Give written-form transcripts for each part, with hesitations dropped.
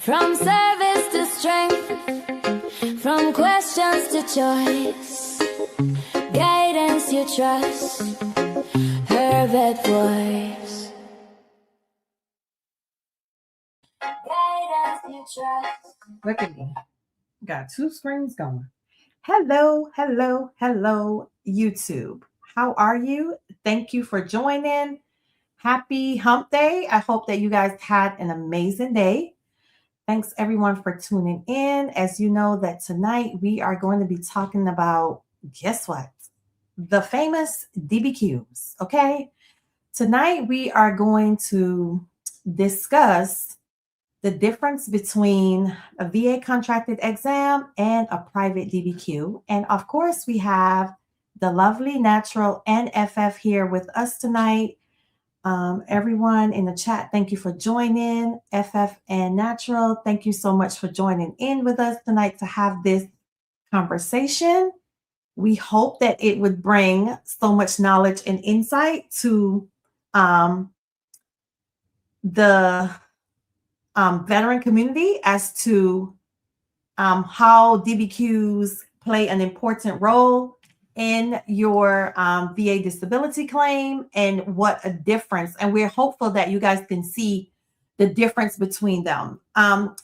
From service to strength, from questions to choice, guidance you trust, her vet voice. Guidance you trust. Look at me. Got two screens going. Hello, hello, hello, YouTube. How are you? Thank you for joining. Happy hump day. I hope that you guys had an amazing day. Thanks everyone for tuning in. As you know that tonight we are going to be talking about, guess what? The famous DBQs, okay? Tonight we are going to discuss the difference between a VA contracted exam and a private DBQ. And of course, we have the lovely Natural and FF here with us tonight. Everyone in the chat, thank you for joining. FF and Natural, thank you so much for joining in with us tonight to have this conversation. We hope that it would bring so much knowledge and insight to the veteran community as to how DBQs play an important role in your VA disability claim and what a difference. And we're hopeful that you guys can see the difference between them.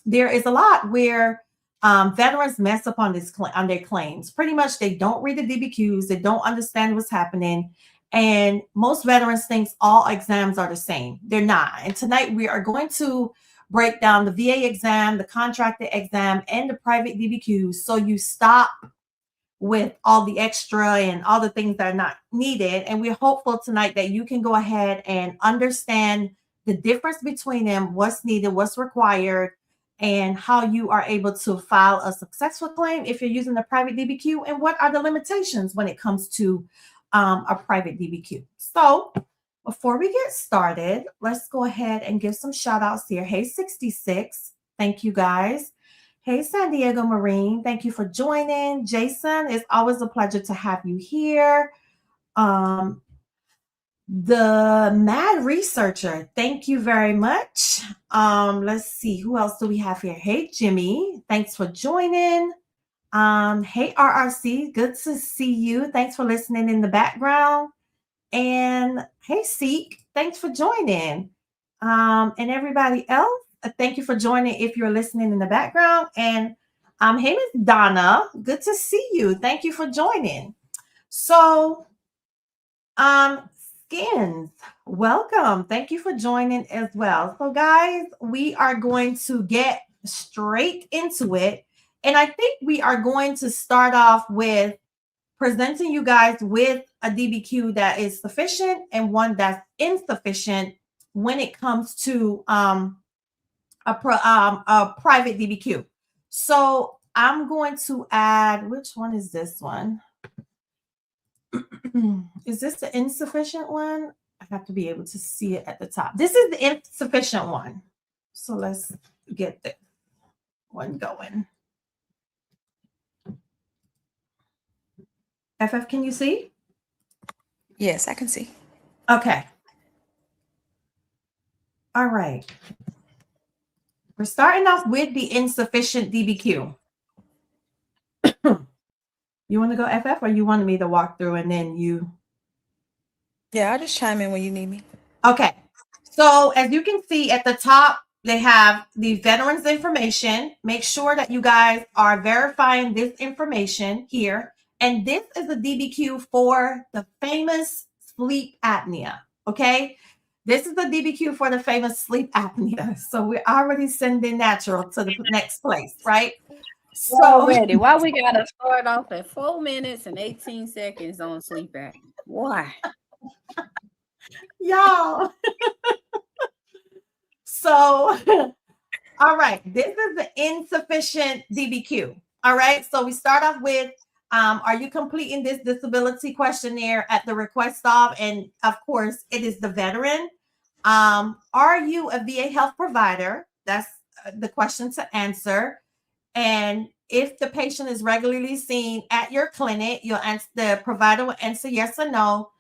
There is a lot where veterans mess up on their claims. Pretty much they don't read the DBQs, they don't understand what's happening. And most veterans think all exams are the same. They're not. And tonight we are going to break down the VA exam, the contracted exam, and the private DBQs so you stop with all the extra and all the things that are not needed. And we're hopeful tonight that you can go ahead and understand the difference between them, what's needed, what's required, and how you are able to file a successful claim if you're using the private DBQ, and what are the limitations when it comes to a private DBQ. So before we get started, let's go ahead and give some shout outs here. Hey, 66. Thank you guys. Hey, San Diego Marine. Thank you for joining. Jason, it's always a pleasure to have you here. The Mad Researcher. Thank you very much. Let's see. Who else do we have here? Hey, Jimmy. Thanks for joining. Hey, RRC. Good to see you. Thanks for listening in the background. And hey, Seek, thanks for joining. And everybody else, thank you for joining if you're listening in the background. And hey, Miss Donna, good to see you. Thank you for joining. So, Skins, welcome. Thank you for joining as well. So, guys, we are going to get straight into it. And I think we are going to start off with presenting you guys with a DBQ that is sufficient and one that's insufficient when it comes to a private DBQ. So I'm going to add, which one is this one? Is this the insufficient one? I have to be able to see it at the top. This is the insufficient one. So let's get this one going. FF, can you see? Yes, I can see. Okay. All right. We're starting off with the insufficient DBQ. You want to go FF, or you wanted me to walk through and then you? Yeah, I'll just chime in when you need me. Okay. So as you can see at the top, they have the veterans information. Make sure that you guys are verifying this information here. And this is a DBQ for the famous sleep apnea, okay? This is the DBQ for the famous sleep apnea. So we're already sending Natural to the next place, right? So already, why we gotta start off at 4 minutes and 18 seconds on sleep apnea? Why? Y'all. So, all right, this is the insufficient DBQ. All right, so we start off with, are you completing this disability questionnaire at the request of? And of course, it is the veteran. Are you a VA health provider? That's the question to answer. And if the patient is regularly seen at your clinic, you'll answer, the provider will answer yes or no.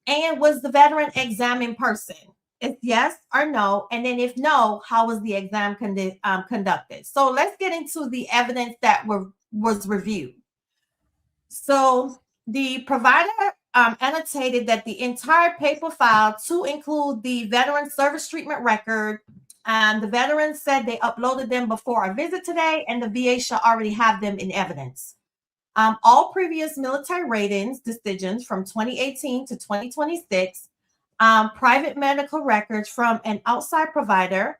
And was the veteran examined in person? It's yes or no. And then if no, how was the exam conducted? So let's get into the evidence that was reviewed. So the provider annotated that the entire paper file to include the veteran service treatment record, and the veteran said they uploaded them before our visit today, and the VA shall already have them in evidence. All previous military ratings decisions from 2018 to 2026, private medical records from an outside provider,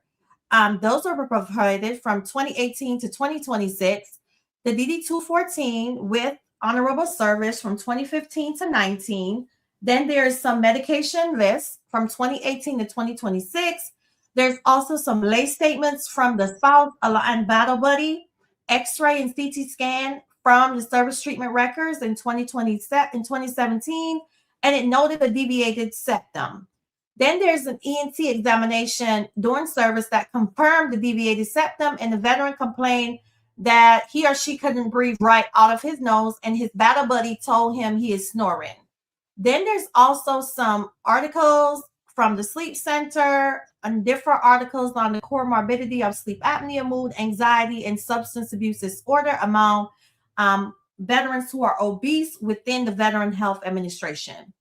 those are provided from 2018 to 2026. The DD 214 with honorable service from 2015 to 19. Then there's some medication lists from 2018 to 2026. There's also some lay statements from the spouse and battle buddy, X-ray and CT scan from the service treatment records in 2017, and it noted a deviated septum. Then there's an ENT examination during service that confirmed the deviated septum, and the veteran complained that he or she couldn't breathe right out of his nose, and his battle buddy told him he is snoring. Then there's also some articles from the Sleep Center and different articles on the comorbidity of sleep apnea, mood, anxiety, and substance abuse disorder among veterans who are obese within the Veteran Health Administration.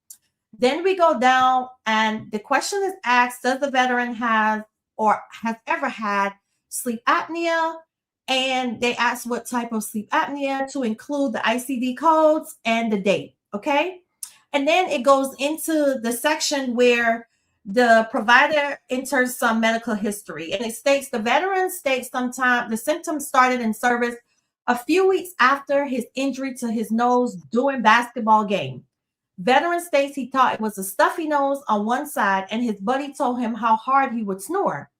Then we go down, and the question is asked, does the veteran have or has ever had sleep apnea? And they ask what type of sleep apnea, to include the ICD codes and the date, okay? And then it goes into the section where the provider enters some medical history, and it states the veteran states sometime the symptoms started in service a few weeks after his injury to his nose during basketball game. Veteran states he thought it was a stuffy nose on one side, and his buddy told him how hard he would snore.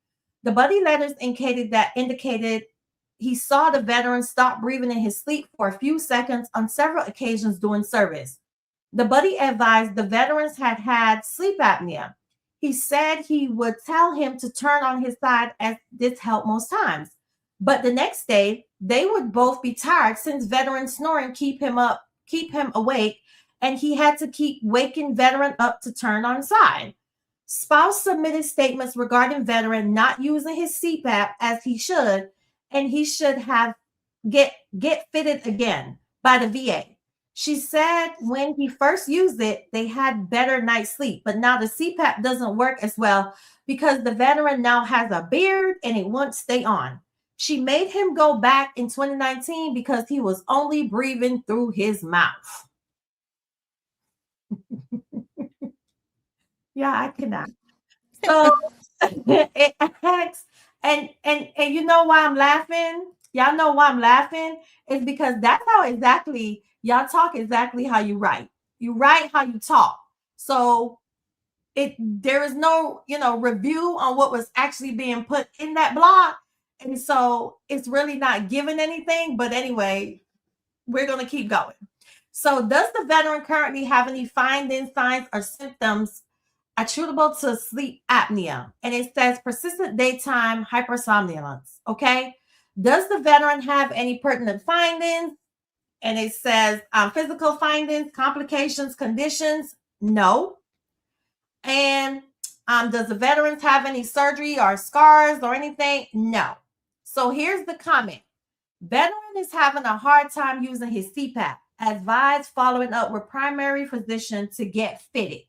The buddy letters indicated he saw the veteran stop breathing in his sleep for a few seconds on several occasions during service. The buddy advised the veterans had had sleep apnea. He said he would tell him to turn on his side, as this helped most times. But the next day, they would both be tired since veteran snoring keep him awake, and he had to keep waking veteran up to turn on side. Spouse submitted statements regarding veteran not using his CPAP as he should, and he should have get fitted again by the VA. She said when he first used it, they had better night's sleep, but now the CPAP doesn't work as well because the veteran now has a beard and it won't stay on. She made him go back in 2019 because he was only breathing through his mouth. Yeah, I cannot. So it asks, and you know why I'm laughing? Y'all know why I'm laughing? It's because that's how exactly y'all talk, exactly how you write. You write how you talk. So there is no, review on what was actually being put in that blog. And so it's really not giving anything. But anyway, we're going to keep going. So does the veteran currently have any findings, signs, or symptoms attributable to sleep apnea? And it says persistent daytime hypersomnolence. Okay. Does the veteran have any pertinent findings? And it says physical findings, complications, conditions. No. And does the veterans have any surgery or scars or anything? No. So here's the comment. Veteran is having a hard time using his CPAP. Advise following up with primary physician to get fitted.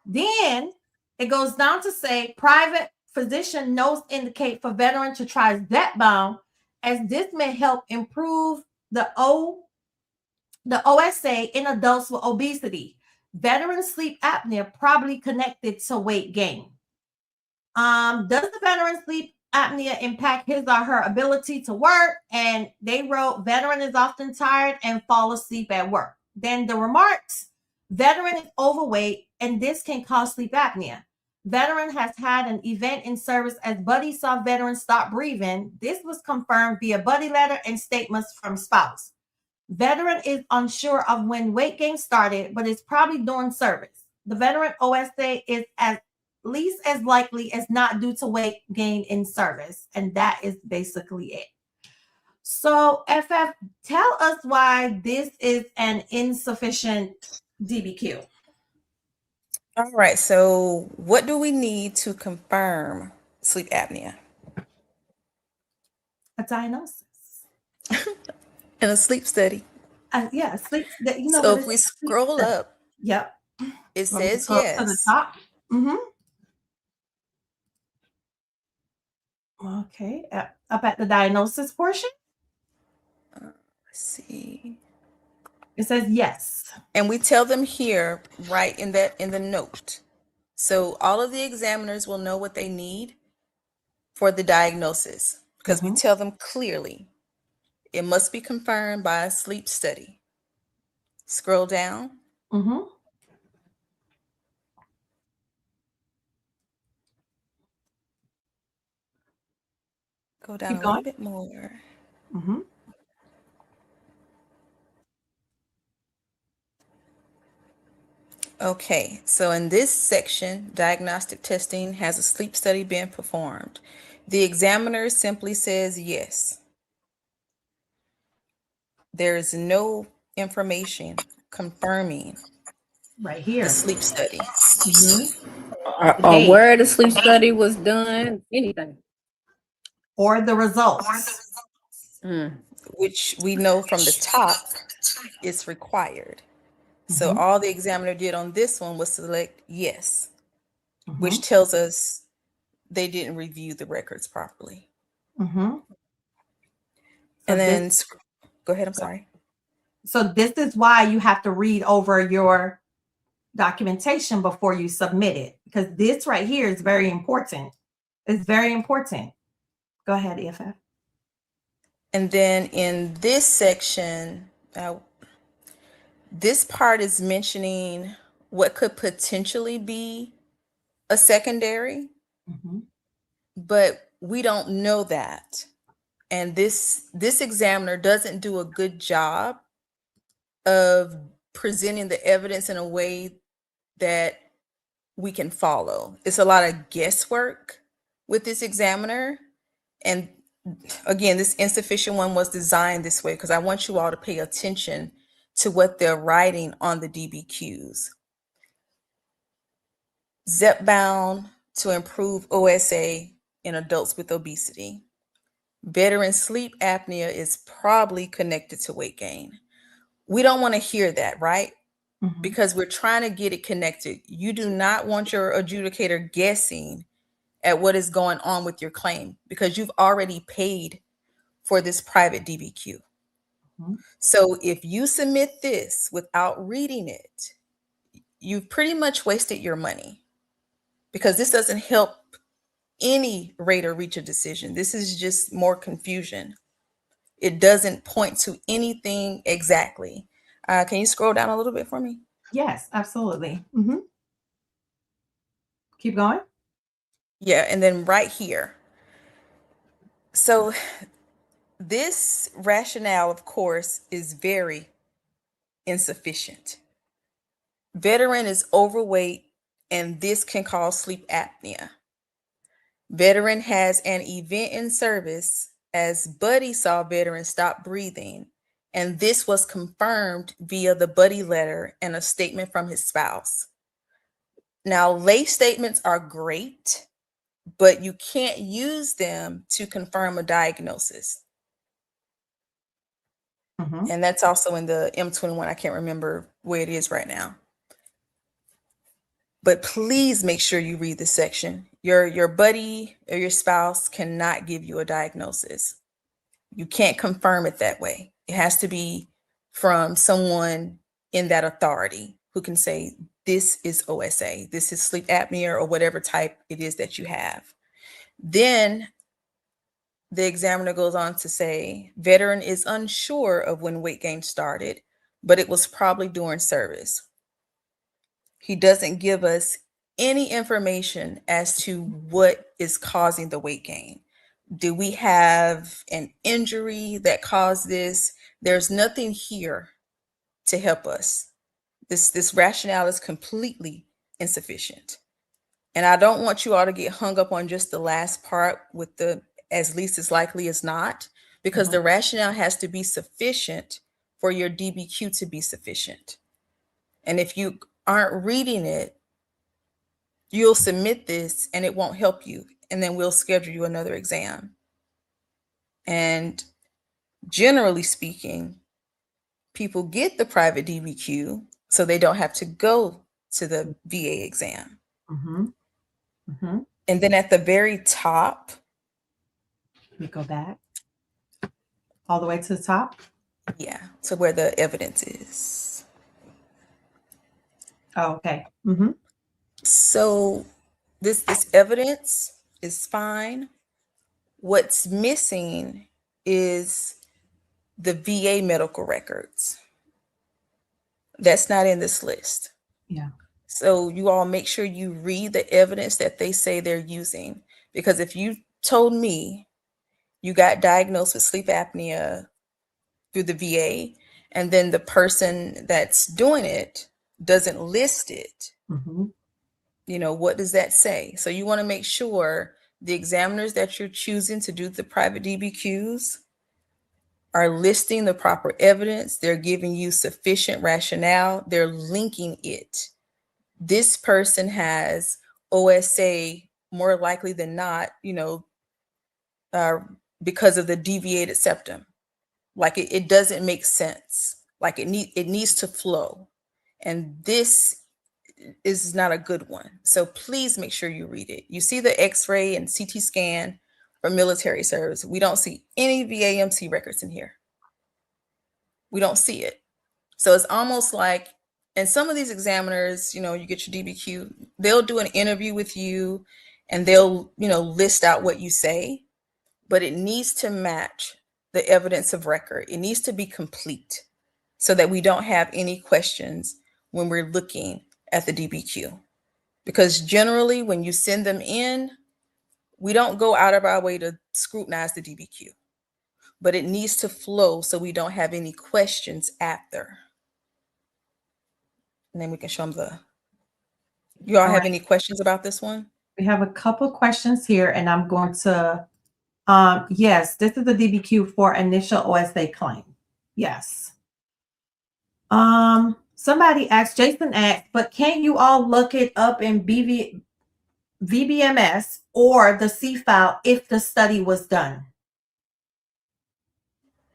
Then it goes down to say private physician notes indicate for veteran to try Zepbound, as this may help improve the OSA in adults with obesity. Veteran sleep apnea probably connected to weight gain. Does the veteran sleep apnea impact his or her ability to work? And they wrote, veteran is often tired and fall asleep at work. Then the remarks, veteran is overweight and this can cause sleep apnea. Veteran has had an event in service as buddy saw veteran stop breathing. This was confirmed via buddy letter and statements from spouse. Veteran is unsure of when weight gain started, but it's probably during service. The veteran OSA is at least as likely as not due to weight gain in service. And that is basically it. So FF, tell us why this is an insufficient DBQ. All right. So what do we need to confirm sleep apnea? A diagnosis. In a sleep study. Yeah, sleep. You know So what if it's we sleep scroll study. up, Yep. it Want me to says scroll up to the yes. top? Okay. Up at the diagnosis portion, Let's see. it says yes. And we tell them here, right in the note. So all of the examiners will know what they need for the diagnosis because we Mhm. tell them clearly it must be confirmed by a sleep study. Scroll down. Mhm. Go down Keep a little going. bit more. Mhm. Okay, so in this section, diagnostic testing, has a sleep study been performed? The examiner simply says yes. There is no information confirming Right the here. sleep study, Mhm. The Or date where the sleep study was done, anything. or the results. Mm. which we know from the top is required. So Mhm. all the examiner did on this one was select yes, which Mhm. tells us they didn't review the records properly. Mhm. So And this then go ahead, I'm sorry. so this is why you have to read over your documentation before you submit it, because this right here is very important. It's very important. Go ahead, EFF. And then in this section, this part is mentioning what could potentially be a secondary, Mhm. but we don't know that. And this examiner doesn't do a good job of presenting the evidence in a way that we can follow. It's a lot of guesswork with this examiner. And again, this insufficient one was designed this way because I want you all to pay attention to what they're writing on the DBQs. Zepbound to improve OSA in adults with obesity. Veteran sleep apnea is probably connected to weight gain. We don't want to hear that, right? Mhm. Because we're trying to get it connected. You do not want your adjudicator guessing at what is going on with your claim because you've already paid for this private DBQ. Mhm. So if you submit this without reading it, you've pretty much wasted your money because this doesn't help any rater reach a decision. This is just more confusion. It doesn't point to anything exactly. Can you scroll down a little bit for me? Yes, absolutely. Mhm. Keep going. Yeah, and then right here. So this rationale, of course, is very insufficient. Veteran is overweight, and this can cause sleep apnea. Veteran has an event in service as Buddy saw veteran stop breathing, and this was confirmed via the Buddy letter and a statement from his spouse. Now, lay statements are great, but you can't use them to confirm a diagnosis. Mhm. And that's also in the M21. I can't remember where it is right now. But please make sure you read this section. Your buddy or your spouse cannot give you a diagnosis. You can't confirm it that way. It has to be from someone in that authority who can say, this is OSA, this is sleep apnea, or whatever type it is that you have. Then the examiner goes on to say, veteran is unsure of when weight gain started, but it was probably during service. He doesn't give us any information as to what is causing the weight gain. Do we have an injury that caused this? There's nothing here to help us. This rationale is completely insufficient. And I don't want you all to get hung up on just the last part with the as least as likely as not, because Mhm. the rationale has to be sufficient for your DBQ to be sufficient. And if you aren't reading it, you'll submit this and it won't help you. And then we'll schedule you another exam. And generally speaking, people get the private DBQ so they don't have to go to the VA exam. Mm-hmm. Mm-hmm. And then at the very top, We go back all the way to the top. yeah, to where the evidence is. Oh, okay. Mm-hmm. So this evidence is fine. What's missing is the VA medical records. That's not in this list. Yeah. So you all make sure you read the evidence that they say they're using. Because if you told me you got diagnosed with sleep apnea through the VA, and then the person that's doing it doesn't list it, Mm-hmm. you know, what does that say? So you want to make sure the examiners that you're choosing to do the private DBQs are listing the proper evidence. They're giving you sufficient rationale. They're linking it. This person has OSA more likely than not, you know, because of the deviated septum. Like it doesn't make sense. Like it needs to flow. And this is not a good one. So please make sure you read it. You see the X-ray and CT scan for military service. We don't see any VAMC records in here. We don't see it. So it's almost like, and some of these examiners, you know, you get your DBQ, they'll do an interview with you and they'll, you know, list out what you say, but it needs to match the evidence of record. It needs to be complete so that we don't have any questions when we're looking at the DBQ. Because generally when you send them in, we don't go out of our way to scrutinize the DBQ, but it needs to flow so we don't have any questions after. And then we can show them you all have any questions about this one? We have a couple questions here, and I'm going to, yes, this is the DBQ for initial OSA claim. Yes. Somebody asked, Jason asked, but can't you all look it up in VBMS or the C file if the study was done?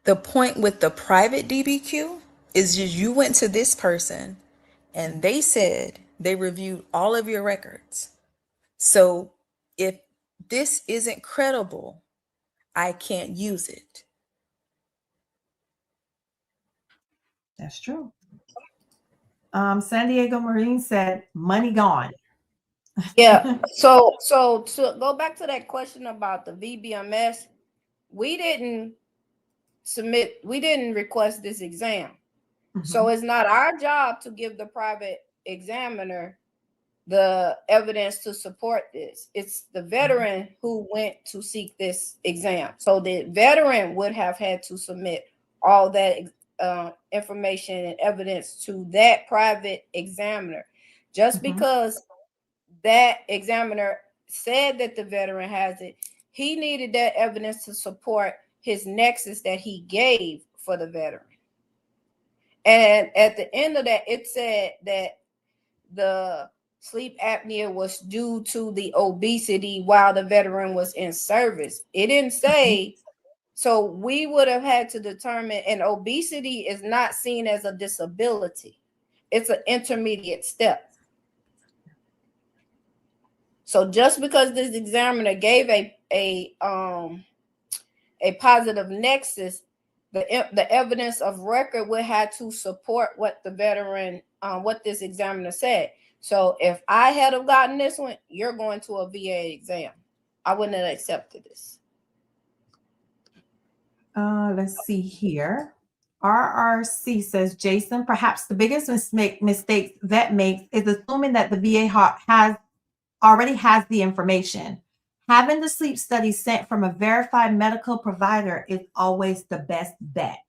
The point with the private DBQ is just you went to this person and they said they reviewed all of your records. So if this isn't credible, I can't use it. That's true. San Diego Marine said, money gone. Yeah. So to go back to that question about the VBMS, we didn't request this exam. Mm-hmm. So it's not our job to give the private examiner the evidence to support this. It's the veteran who went to seek this exam. So the veteran would have had to submit all that information and evidence to that private examiner. Just because that examiner said that the veteran has it, he needed that evidence to support his nexus that he gave for the veteran. And at the end of that, it said that the sleep apnea was due to the obesity while the veteran was in service. It didn't say, so we would have had to determine, and obesity is not seen as a disability. It's an intermediate step. So just because this examiner gave a positive nexus, the evidence of record would have to support what the veteran, what this examiner said. So if I had have gotten this one, you're going to a VA exam. I wouldn't have accepted this. Let's see here. RRC says, Jason, perhaps the biggest mistake that makes is assuming that the VA already has the information. Having the sleep study sent from a verified medical provider is always the best bet.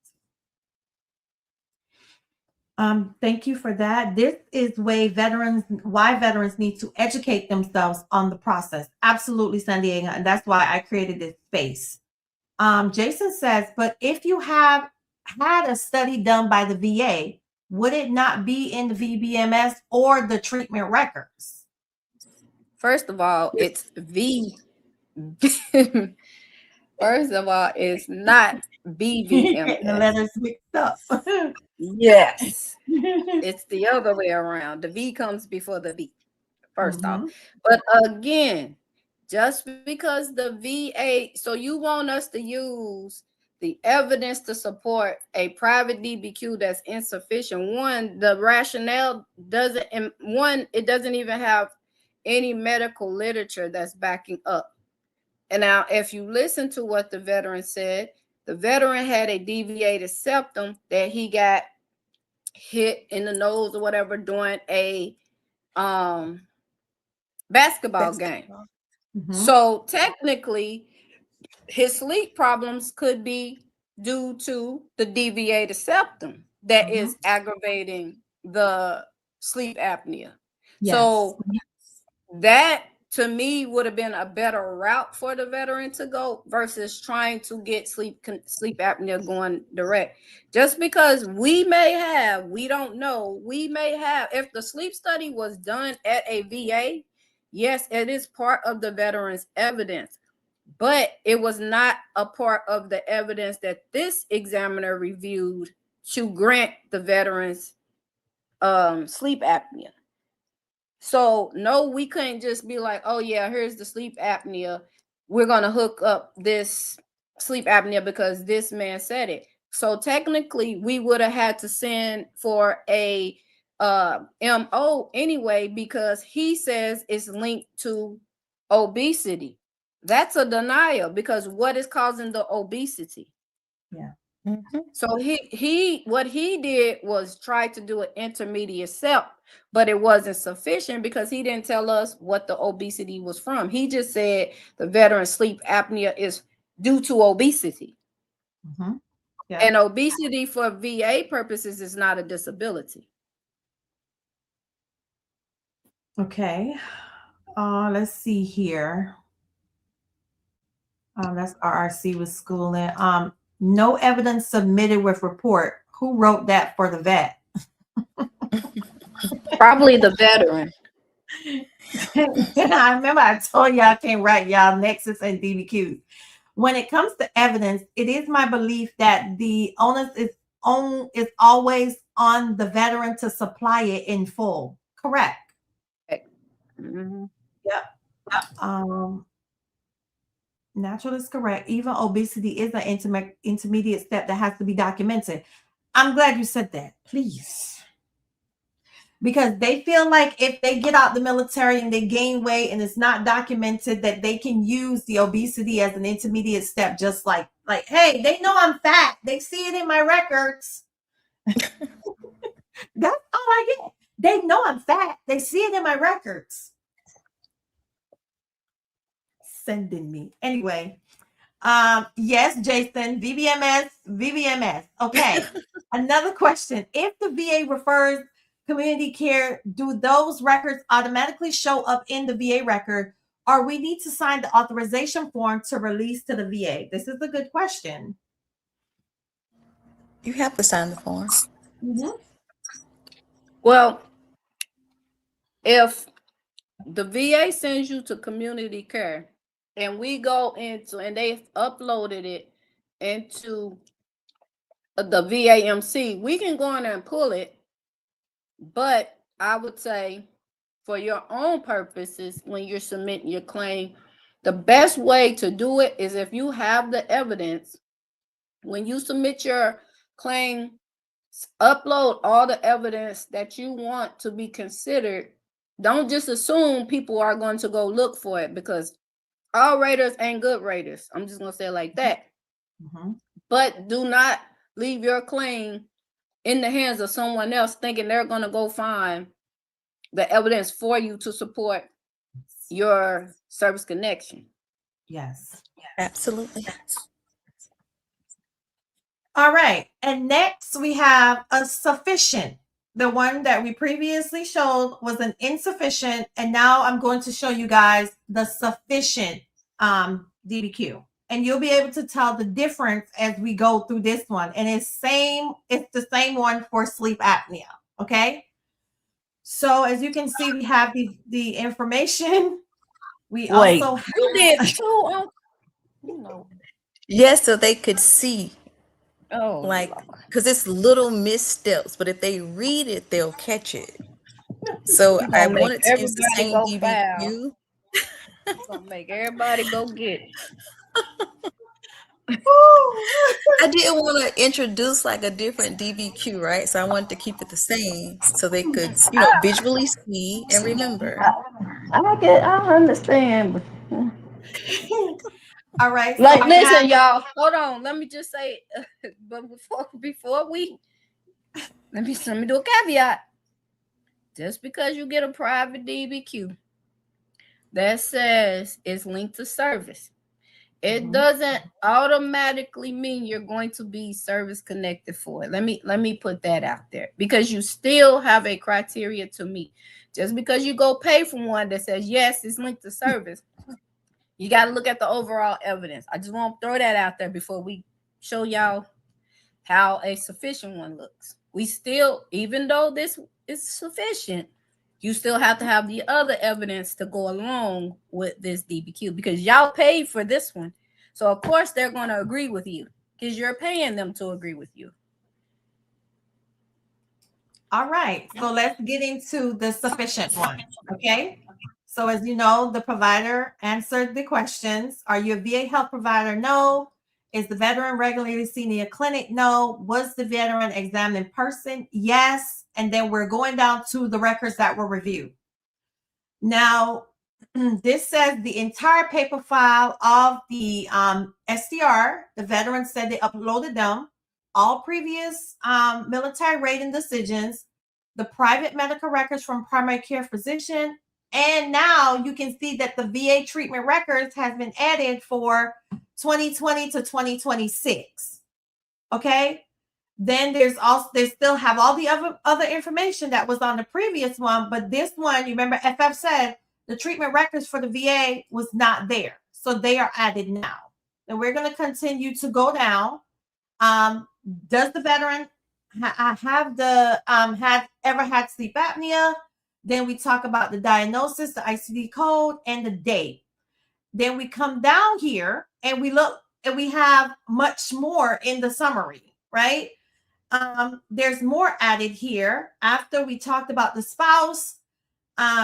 Thank you for that. This is why veterans need to educate themselves on the process. Absolutely, San Diego, and that's why I created this space. Jason says, but if you have had a study done by the VA, would it not be in the VBMS or the treatment records? First of all, it's V. First of all, it's not Getting the BVMS. letters mixed up. Yes, it's the other way around. The V comes before the B, first off. But again, just because the VA, so you want us to use the evidence to support a private DBQ that's insufficient. One, the rationale doesn't, and one, it doesn't even have any medical literature that's backing up. And now, if you listen to what the veteran said, the veteran had a deviated septum that he got hit in the nose or whatever during a basketball game. So technically, his sleep problems could be due to the deviated septum that is aggravating the sleep apnea. Yes. So that to me would have been a better route for the veteran to go versus trying to get sleep apnea going direct. Just because we don't know, if the sleep study was done at a VA, yes, it is part of the veteran's evidence, but it was not a part of the evidence that this examiner reviewed to grant the veteran's sleep apnea. So no, we couldn't just be like, oh yeah, here's the sleep apnea. We're going to hook up this sleep apnea because this man said it. So technically we would have had to send for a MO anyway, because he says it's linked to obesity. That's a denial, because what is causing the obesity? Yeah. So what he did was try to do an intermediate step, but it wasn't sufficient because he didn't tell us what the obesity was from. He just said the veteran's sleep apnea is due to obesity. Yeah. And obesity for VA purposes is not a disability. Okay. Let's see here. That's RRC with schooling. No evidence submitted with report. Who wrote that for the vet? Probably the veteran. I remember I told y'all I can't write y'all nexus and DBQs. When it comes to evidence, it is my belief that the onus is always on the veteran to supply it in full. Correct. Yep. Natural is correct. Even obesity is an intermediate step that has to be documented. I'm glad you said that, please. Because they feel like if they get out the military and they gain weight and it's not documented, that they can use the obesity as an intermediate step, just like, hey, they know I'm fat. They see it in my records. That's all I get. They know I'm fat. They see it in my records. Sending me. Anyway. Yes, Jason, VBMS. Okay. Another question. If the VA refers community care, do those records automatically show up in the VA record, or we need to sign the authorization form to release to the VA? This is a good question. You have to sign the form. Well, if the VA sends you to community care and we go into, and they've uploaded it into the VAMC, we can go in there and pull it. But I would say for your own purposes, when you're submitting your claim, the best way to do it is if you have the evidence, when you submit your claim, upload all the evidence that you want to be considered. Don't just assume people are going to go look for it, because all raters ain't good raters. I'm just going to say it like that. But do not leave your claim in the hands of someone else thinking they're going to go find the evidence for you to support your service connection. Yes. Absolutely. All right. And next we have a sufficient. The one that we previously showed was an insufficient. And now I'm going to show you guys the sufficient DBQ. And you'll be able to tell the difference as we go through this one. And it's the same one for sleep apnea. Okay. So as you can see, we have the information We Wait. also You did too. You know. Yes, so they could see, Oh, like, Lord. because it's little missteps, but if they read it, they'll catch it. So You I gonna make wanted to use the everybody same go foul. DBQ. You gonna make everybody go get it. I didn't want to introduce like a different DBQ, right? So I wanted to keep it the same so they could, visually see and remember. I understand. all right. So Like, we have, listen, y'all. Hold on. Let me just say, but before we let me do a caveat. Just because you get a private DBQ that says it's linked to service, it doesn't automatically mean you're going to be service connected for it. Let me put that out there, because you still have a criteria to meet. Just because you go pay for one that says yes, it's linked to service, you got to look at the overall evidence. I just want to throw that out there before we show y'all how a sufficient one looks. We still, even though this is sufficient, you still have to have the other evidence to go along with this DBQ, because y'all paid for this one. So of course they're going to agree with you, because you're paying them to agree with you. all right. So let's get into the sufficient one. Okay. So as you know, the provider answered the questions. Are you a VA health provider? No. Is the veteran regularly seen in a clinic? No. Was the veteran examined in person? Yes. And then we're going down to the records that were reviewed. Now, this says the entire paper file of the SDR, the veteran said they uploaded them, all previous military rating decisions, the private medical records from primary care physician, and now you can see that the VA treatment records has been added for 2020 to 2026. Okay. Then they still have all the other information that was on the previous one, but this one, you remember FF said the treatment records for the VA was not there. So they are added now. And we're going to continue to go down. Does the veteran have ever had sleep apnea? Then we talk about the diagnosis, the ICD code, and the date. Then we come down here and we look and we have much more in the summary, right? There's more added here. After we talked about the spouse,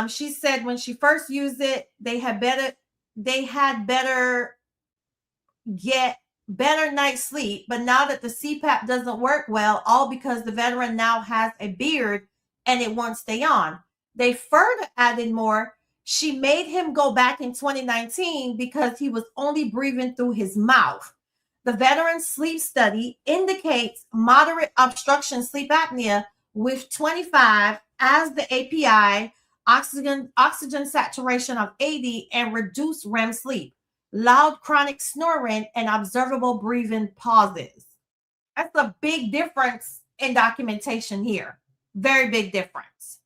she said when she first used it, they had better get better night's sleep, but now that the CPAP doesn't work well, all because the veteran now has a beard and it won't stay on. They further added more. She made him go back in 2019 because he was only breathing through his mouth. The veteran sleep study indicates moderate obstruction sleep apnea with 25 as the API, oxygen saturation of 80, and reduced REM sleep, loud chronic snoring, and observable breathing pauses. That's a big difference in documentation here. Very big difference.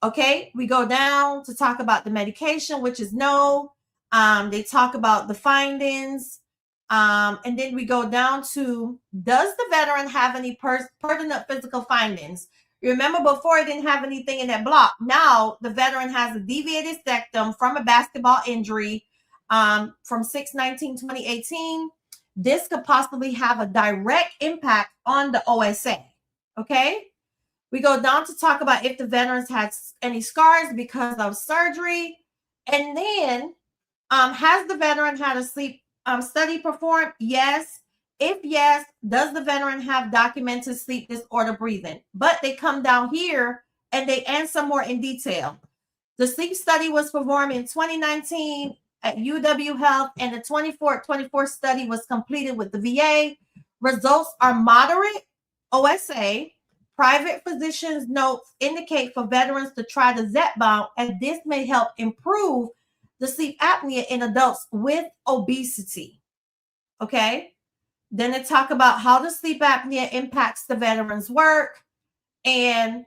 Okay, we go down to talk about the medication, which is no. They talk about the findings. And then we go down to, does the veteran have any pertinent physical findings? You remember before it didn't have anything in that block. Now the veteran has a deviated septum from a basketball injury from 6/19/2018. This could possibly have a direct impact on the OSA. Okay. We go down to talk about if the veterans had any scars because of surgery. And then has the veteran had a sleep study performed? Yes. If yes, does the veteran have documented sleep disorder breathing? But they come down here and they answer more in detail. The sleep study was performed in 2019 at UW Health, and the 24 study was completed with the VA. Results are moderate OSA. Private physicians' notes indicate for veterans to try the Zepbound, and this may help improve the sleep apnea in adults with obesity. Okay. Then they talk about how the sleep apnea impacts the veteran's work. And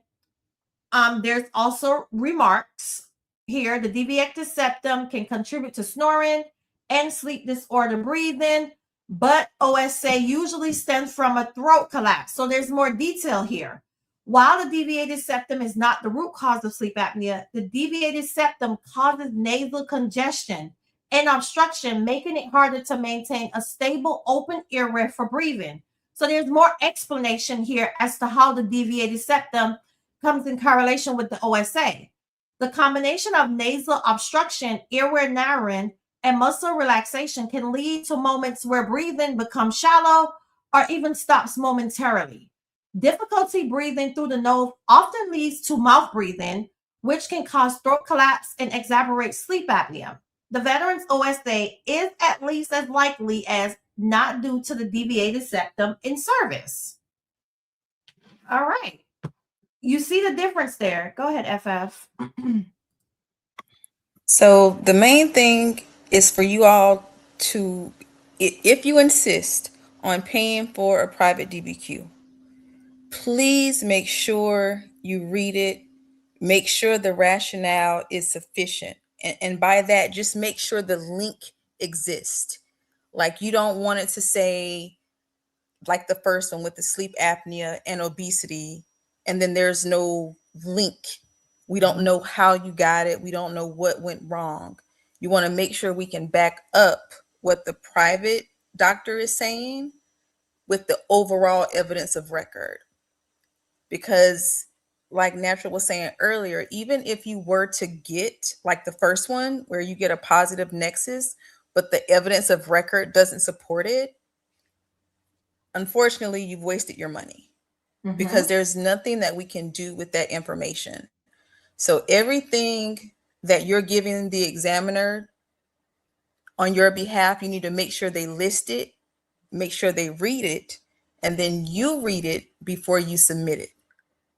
there's also remarks here. The deviated septum can contribute to snoring and sleep disorder breathing, but OSA usually stems from a throat collapse. So there's more detail here. While the deviated septum is not the root cause of sleep apnea, the deviated septum causes nasal congestion and obstruction, making it harder to maintain a stable open airway for breathing. So there's more explanation here as to how the deviated septum comes in correlation with the OSA. The combination of nasal obstruction, airway narrowing, and muscle relaxation can lead to moments where breathing becomes shallow or even stops momentarily. Difficulty breathing through the nose often leads to mouth breathing, which can cause throat collapse and exacerbate sleep apnea. The veteran's OSA is at least as likely as not due to the deviated septum in service. All right. You see the difference there. Go ahead, FF. So the main thing is for you all to, if you insist on paying for a private DBQ, please make sure you read it. Make sure the rationale is sufficient. And by that, just make sure the link exists. Like, you don't want it to say, like the first one with the sleep apnea and obesity, and then there's no link. We don't know how you got it. We don't know what went wrong. You want to make sure we can back up what the private doctor is saying with the overall evidence of record. Because like Natural was saying earlier, even if you were to get like the first one where you get a positive nexus, but the evidence of record doesn't support it, unfortunately, you've wasted your money because there's nothing that we can do with that information. So everything that you're giving the examiner on your behalf, you need to make sure they list it, make sure they read it, and then you read it before you submit it.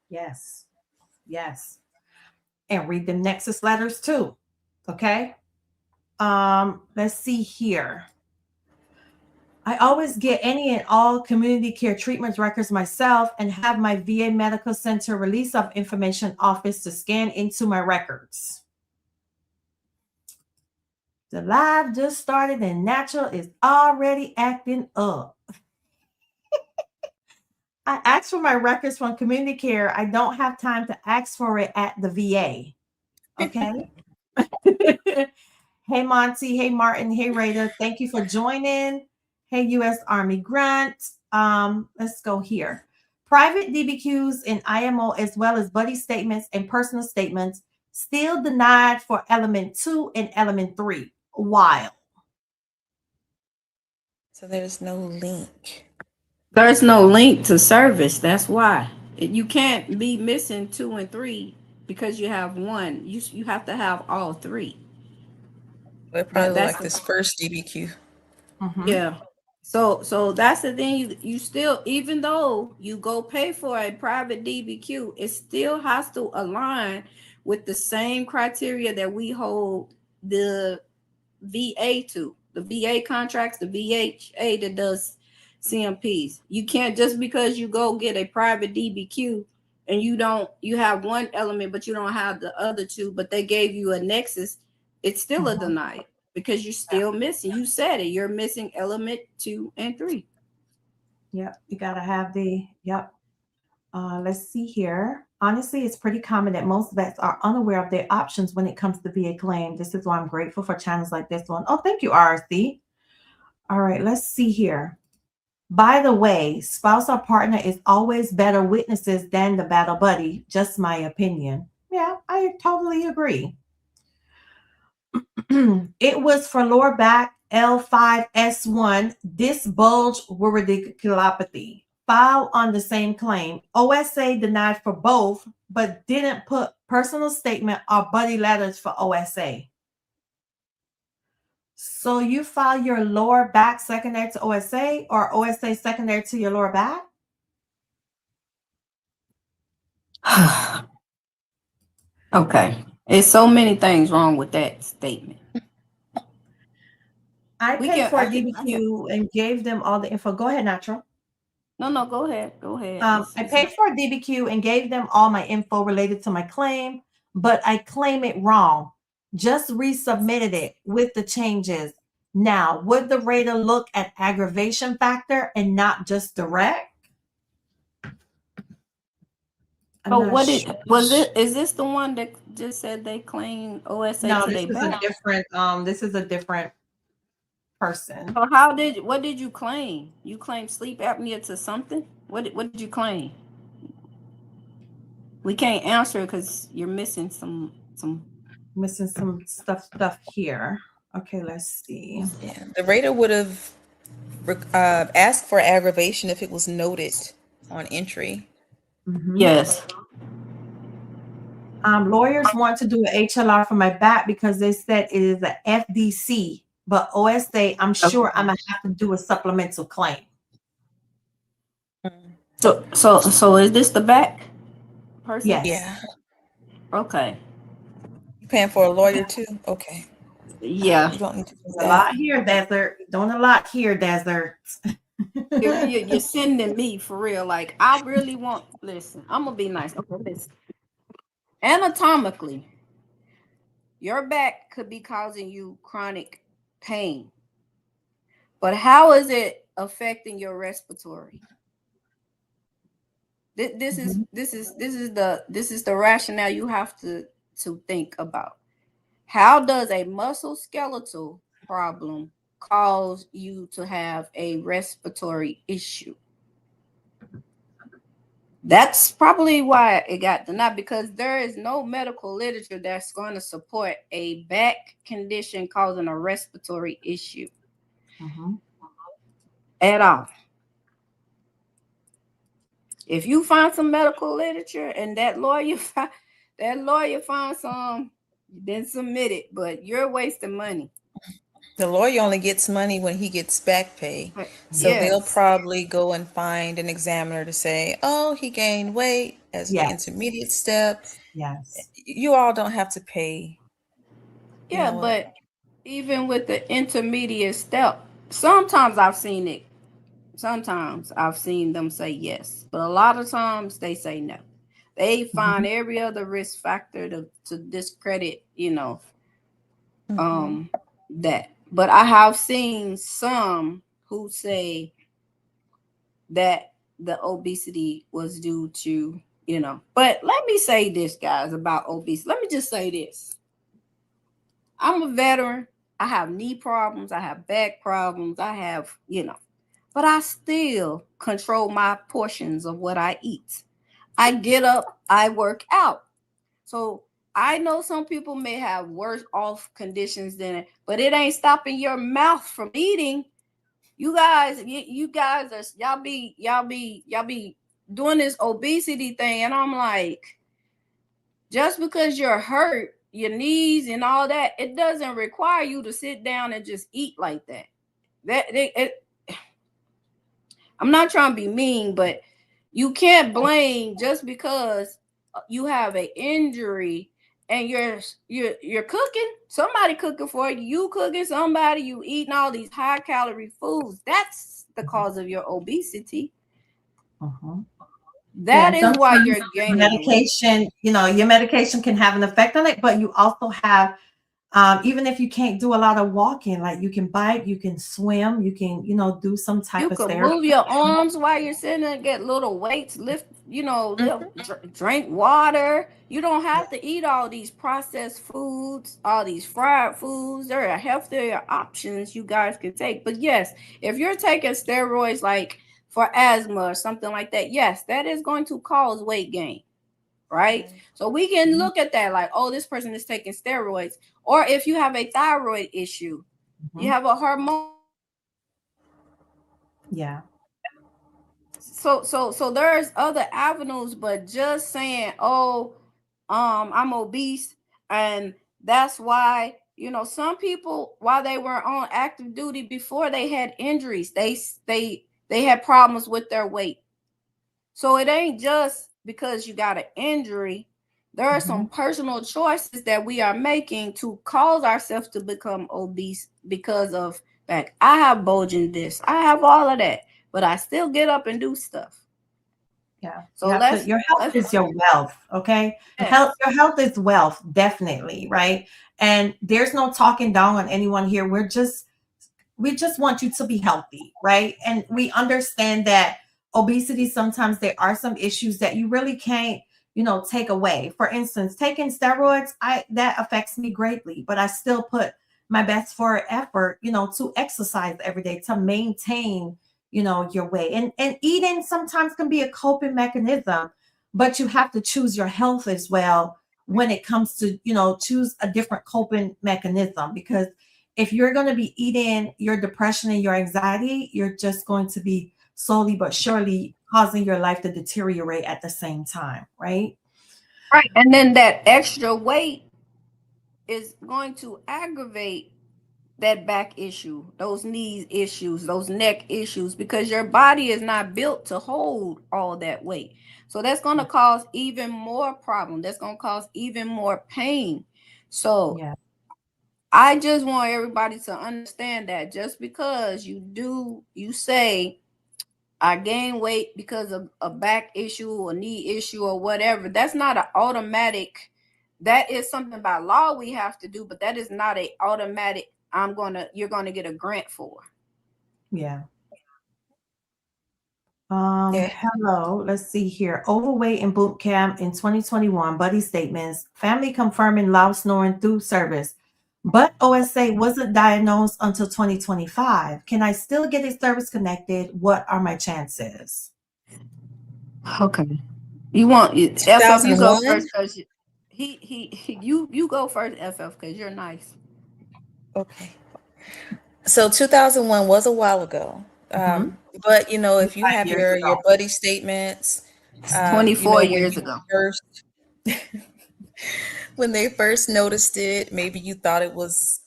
Yes. Yes. And read the nexus letters too. Okay. Let's see here. I always get any and all community care treatment records myself and have my VA Medical Center release of information office to scan into my records. The live just started and Natural is already acting up. I asked for my records from community care. I don't have time to ask for it at the VA. Okay. Hey, Monty. Hey, Martin. Hey, Rada. Thank you for joining. Hey, U.S. Army Grant. Let's go here. Private DBQs in IMO, as well as buddy statements and personal statements, still denied for element 2 and element 3. While. So there's no link. There's no link to service. That's why. You can't be missing 2 and 3 because you have 1. You have to have all 3. But probably like this first DBQ. Yeah. So that's the thing. You still, even though you go pay for a private DBQ, it still has to align with the same criteria that we hold the VA to. The VA contracts, the VHA that does C&Ps. You can't, just because you go get a private DBQ and you have one element but you don't have the other 2, but they gave you a nexus, it's still a denial because you're still missing. You said it, you're missing element 2 and 3. Yep, you gotta have the, yep. Let's see here. Honestly, it's pretty common that most vets are unaware of their options when it comes to VA claim. This is why I'm grateful for channels like this one. Oh, thank you, RC. All right, let's see here. By the way, spouse or partner is always better witnesses than the battle buddy. Just my opinion. Yeah, I totally agree. It was for lower back L5S1, disc bulge radiculopathy. File on the same claim. OSA denied for both, but didn't put personal statement or buddy letters for OSA. So you file your lower back secondary to OSA or OSA secondary to your lower back? Okay. There's so many things wrong with that statement. I paid for a DBQ and gave them all the info. Go ahead, Natural. No, go ahead. Go ahead. I paid for a DBQ and gave them all my info related to my claim, but I claim it wrong. Just resubmitted it with the changes. Now, would the rater look at aggravation factor and not just direct? I'm So not what sure. is this the one that just said they claim OSA No, to this their is a back? different this is a different person. So what did you claim? You claimed sleep apnea to something? What did you claim? We can't answer because you're missing some Missing some stuff here. Okay, let's see. Yeah, the rater would have asked for aggravation if it was noted on entry. Mhm. yes. Lawyers want to do an HLR for my back because they said it is a FDC, but OSA, I'm sure I'm gonna have to do a supplemental claim. So is this the back person? Yes. Yeah. Okay. You paying for a lawyer too? Okay. Yeah. You don't need to do A lot here, Desert. Doing a lot here, Desert. You're sending me for real. Like I really want. Listen, I'm gonna be nice. Okay, listen. Anatomically, your back could be causing you chronic pain, but how is it affecting your respiratory? This is the rationale you have to think about. How does a musculoskeletal problem cause you to have a respiratory issue? That's probably why it got denied, because there is no medical literature that's going to support a back condition causing a respiratory issue at all. If you find some medical literature and that lawyer finds some, then submit it, but you're wasting money. The lawyer only gets money when he gets back pay. So they'll probably go and find an examiner to say, oh, he gained weight as the intermediate step. Yes. You all don't have to pay. Yeah, but even with the intermediate step, sometimes I've seen it. Sometimes I've seen them say yes, but a lot of times they say no. They find every other risk factor to discredit, that. But I have seen some who say that the obesity was due to, but let me say this, guys, about obesity. Let me just say this. I'm a veteran. I have knee problems. I have back problems. I have, but I still control my portions of what I eat. I get up, I work out. So I know some people may have worse off conditions than it, but it ain't stopping your mouth from eating. You guys are y'all be doing this obesity thing, and I'm like, just because you're hurt, your knees and all that, it doesn't require you to sit down and just eat like that. I'm not trying to be mean, but you can't blame just because you have an injury and you're cooking, somebody cooking for you, you cooking somebody, you eating all these high calorie foods. That's the cause of your obesity. That is why you're gaining medication. Your medication can have an effect on it, but you also have, even if you can't do a lot of walking, like you can bike, you can swim, you can, do some type of therapy. You can move your arms while you're sitting there, get little weights, lift, drink water. You don't have to eat all these processed foods, all these fried foods. There are healthier options you guys can take. But yes, if you're taking steroids like for asthma or something like that, yes, that is going to cause weight gain, right? So we can look at that like, oh, this person is taking steroids. Or if you have a thyroid issue, you have a hormone. Yeah. So there's other avenues, but just saying, oh, I'm obese, and that's why, some people, while they were on active duty before they had injuries, they had problems with their weight. So it ain't just because you got an injury. There are some personal choices that we are making to cause ourselves to become obese because of back. I have bulging discs. I have all of that, but I still get up and do stuff. Yeah. So your health is your wealth. Okay. Yes. Your health is wealth, definitely. Right. And there's no talking down on anyone here. We just want you to be healthy. Right. And we understand that obesity, sometimes there are some issues that you really can't, take away. For instance, taking steroids, that affects me greatly, but I still put my best for effort, to exercise every day to maintain, your weight. And eating sometimes can be a coping mechanism, but you have to choose your health as well when it comes to, choose a different coping mechanism, because if you're going to be eating your depression and your anxiety, you're just going to be slowly but surely causing your life to deteriorate at the same time, right? Right. And then that extra weight is going to aggravate that back issue, those knees issues, those neck issues, because your body is not built to hold all that weight. So that's going to cause even more problem. That's going to cause even more pain. So Yeah. I just want everybody to understand that just because you say I gain weight because of a back issue or knee issue or whatever, that's not an automatic. That is something by law we have to do, but that is not a automatic you're gonna get a grant for. Yeah. Yeah. Hello, let's see here. Overweight in boot camp in 2021, buddy statements, family confirming loud snoring through service, but OSA wasn't diagnosed until 2025. Can I still get a service connected? What are my chances? Okay. You want FF, you go 2001? first because you go first, FF, because you're nice. Okay. So 2001 was a while ago. Mhm. But if you 5 have years your ago. buddy statements, 24 when years you ago. first when they first noticed it, maybe you thought it was,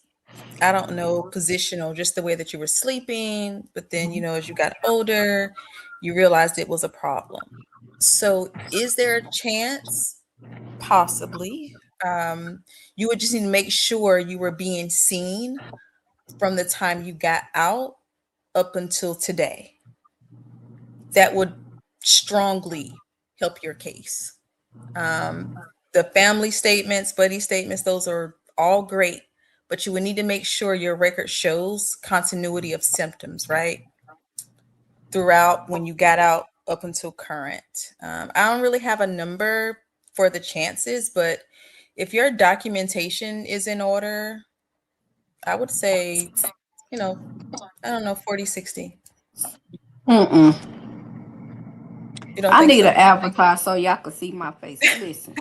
I don't know, positional, just the way that you were sleeping. But then, as you got older, you realized it was a problem. So is there a chance? Possibly. You would just need to make sure you were being seen from the time you got out up until today. That would strongly help your case. The family statements, buddy statements, those are all great, but you would need to make sure your record shows continuity of symptoms, right? Throughout when you got out up until current. I don't really have a number for the chances, but if your documentation is in order, I would say, I don't know, 40, 60. Mm-mm. You don't I think need so? an avatar so y'all can see my face. Listen.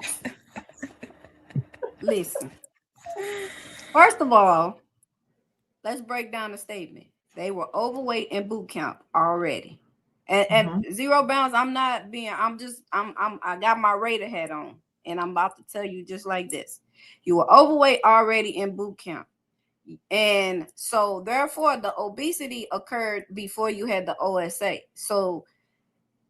Listen. First of all, let's break down the statement. They were overweight in boot camp already. And zero bounds, I'm not being, I got my Raider hat on, and I'm about to tell you just like this. You were overweight already in boot camp. And so therefore the obesity occurred before you had the OSA. So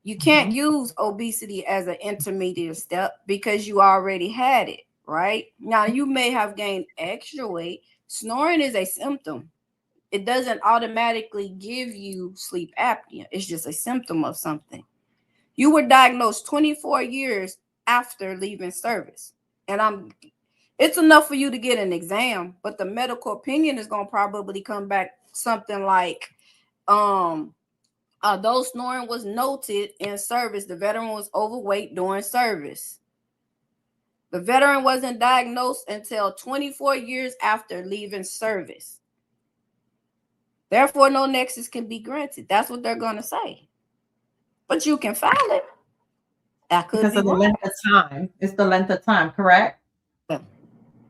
you can't use obesity as an intermediate step because you already had it, right? Now you may have gained extra weight. Snoring is a symptom. It doesn't automatically give you sleep apnea. It's just a symptom of something. You were diagnosed 24 years after leaving service. And it's enough for you to get an exam, but the medical opinion is going to probably come back something like, although snoring was noted in service, the veteran was overweight during service. The veteran wasn't diagnosed until 24 years after leaving service. Therefore, no nexus can be granted. That's what they're going to say. But you can file it. That could Because be of the wrong. length of time. It's the length of time, correct?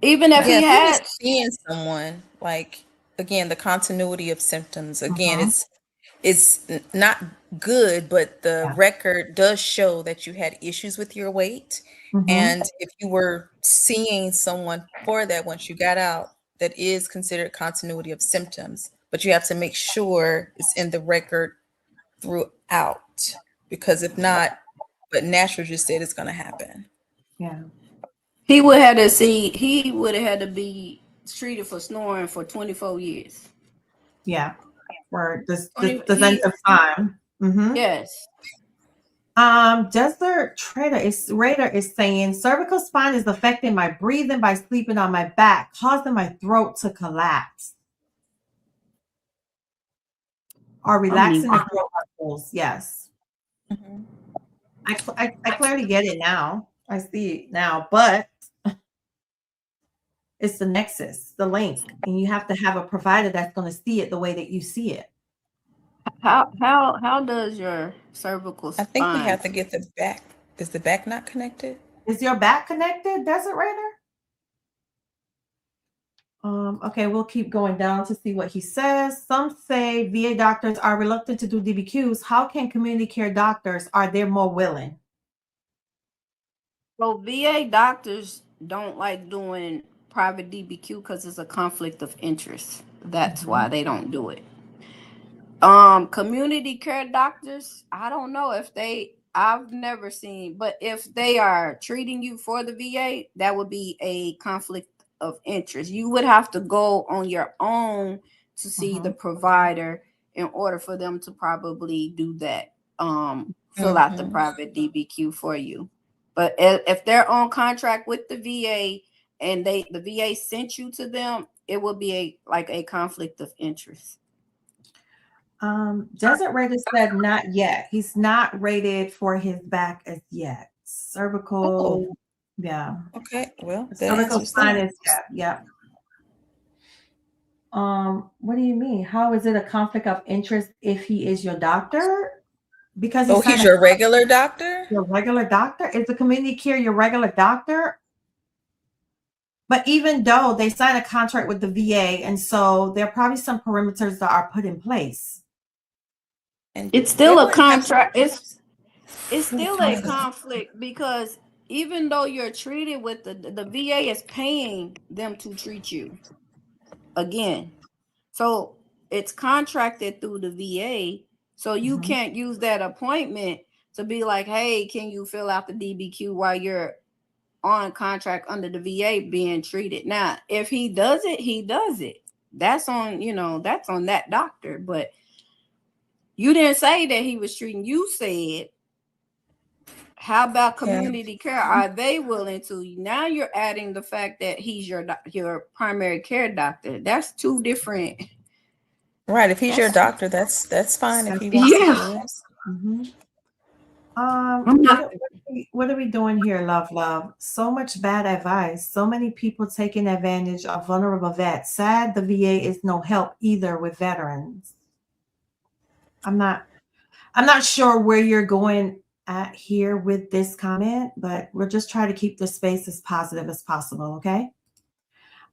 Even if Yeah, he if you were had, seeing someone, like, again, the continuity of symptoms, again, Mhm. it's not good, but the Yeah. record does show that you had issues with your weight. Mhm. And if you were seeing someone for that once you got out, that is considered continuity of symptoms. But you have to make sure it's in the record throughout, because if not, what Nashua just said is going to happen. Yeah. he would have had to be treated for snoring for 24 years. Yeah. For the length He, of time. yes. Desert Raider is saying cervical spine is affecting my breathing by sleeping on my back, causing my throat to collapse. Or relaxing the throat muscles. Yes. Mhm. I clearly get it now. I see it now, but it's the nexus, the link, and you have to have a provider that's going to see it the way that you see it. How does your cervical I think we spine? have to get the back. Is the back not connected? Is your back connected, Desert Raider? Okay, we'll keep going down to see what he says. Some say VA doctors are reluctant to do DBQs. How can community care doctors, are they more willing? So VA doctors don't like doing private DBQ because it's a conflict of interest. That's why they don't do it. Community care doctors, I don't know if I've never seen, but if they are treating you for the VA, that would be a conflict of interest. You would have to go on your own to see the provider in order for them to probably do that. Fill out the private DBQ for you. But if they're on contract with the VA and the VA sent you to them, it would be like a conflict of interest. Desert Raider said not yet. He's not rated for his back as yet. Cervical, yeah. Okay, well, that Cervical answers spine that. is yeah. What do you mean? How is it a conflict of interest if he is your doctor? Because He's your regular doctor? Your regular doctor? Is the community care your regular doctor? But even though they sign a contract with the VA, and so there are probably some perimeters that are put in place. And it's still a contract. It's still a conflict because even though you're treated with the VA is paying them to treat you again. So it's contracted through the VA. So you can't use that appointment to be like, hey, can you fill out the DBQ while you're on contract under the VA being treated? Now, if he does it, he does it. That's on, that's on that doctor. But you didn't say that he was treating. You said, how about community care? Are they willing to? Now you're adding the fact that he's your primary care doctor. That's two different. Right. If he's your doctor, that's fine. If he wants to do it. What are we doing here, love? So much bad advice. So many people taking advantage of vulnerable vets. Sad the VA is no help either with veterans. I'm not sure where you're going at here with this comment, but we'll just try to keep the space as positive as possible, okay?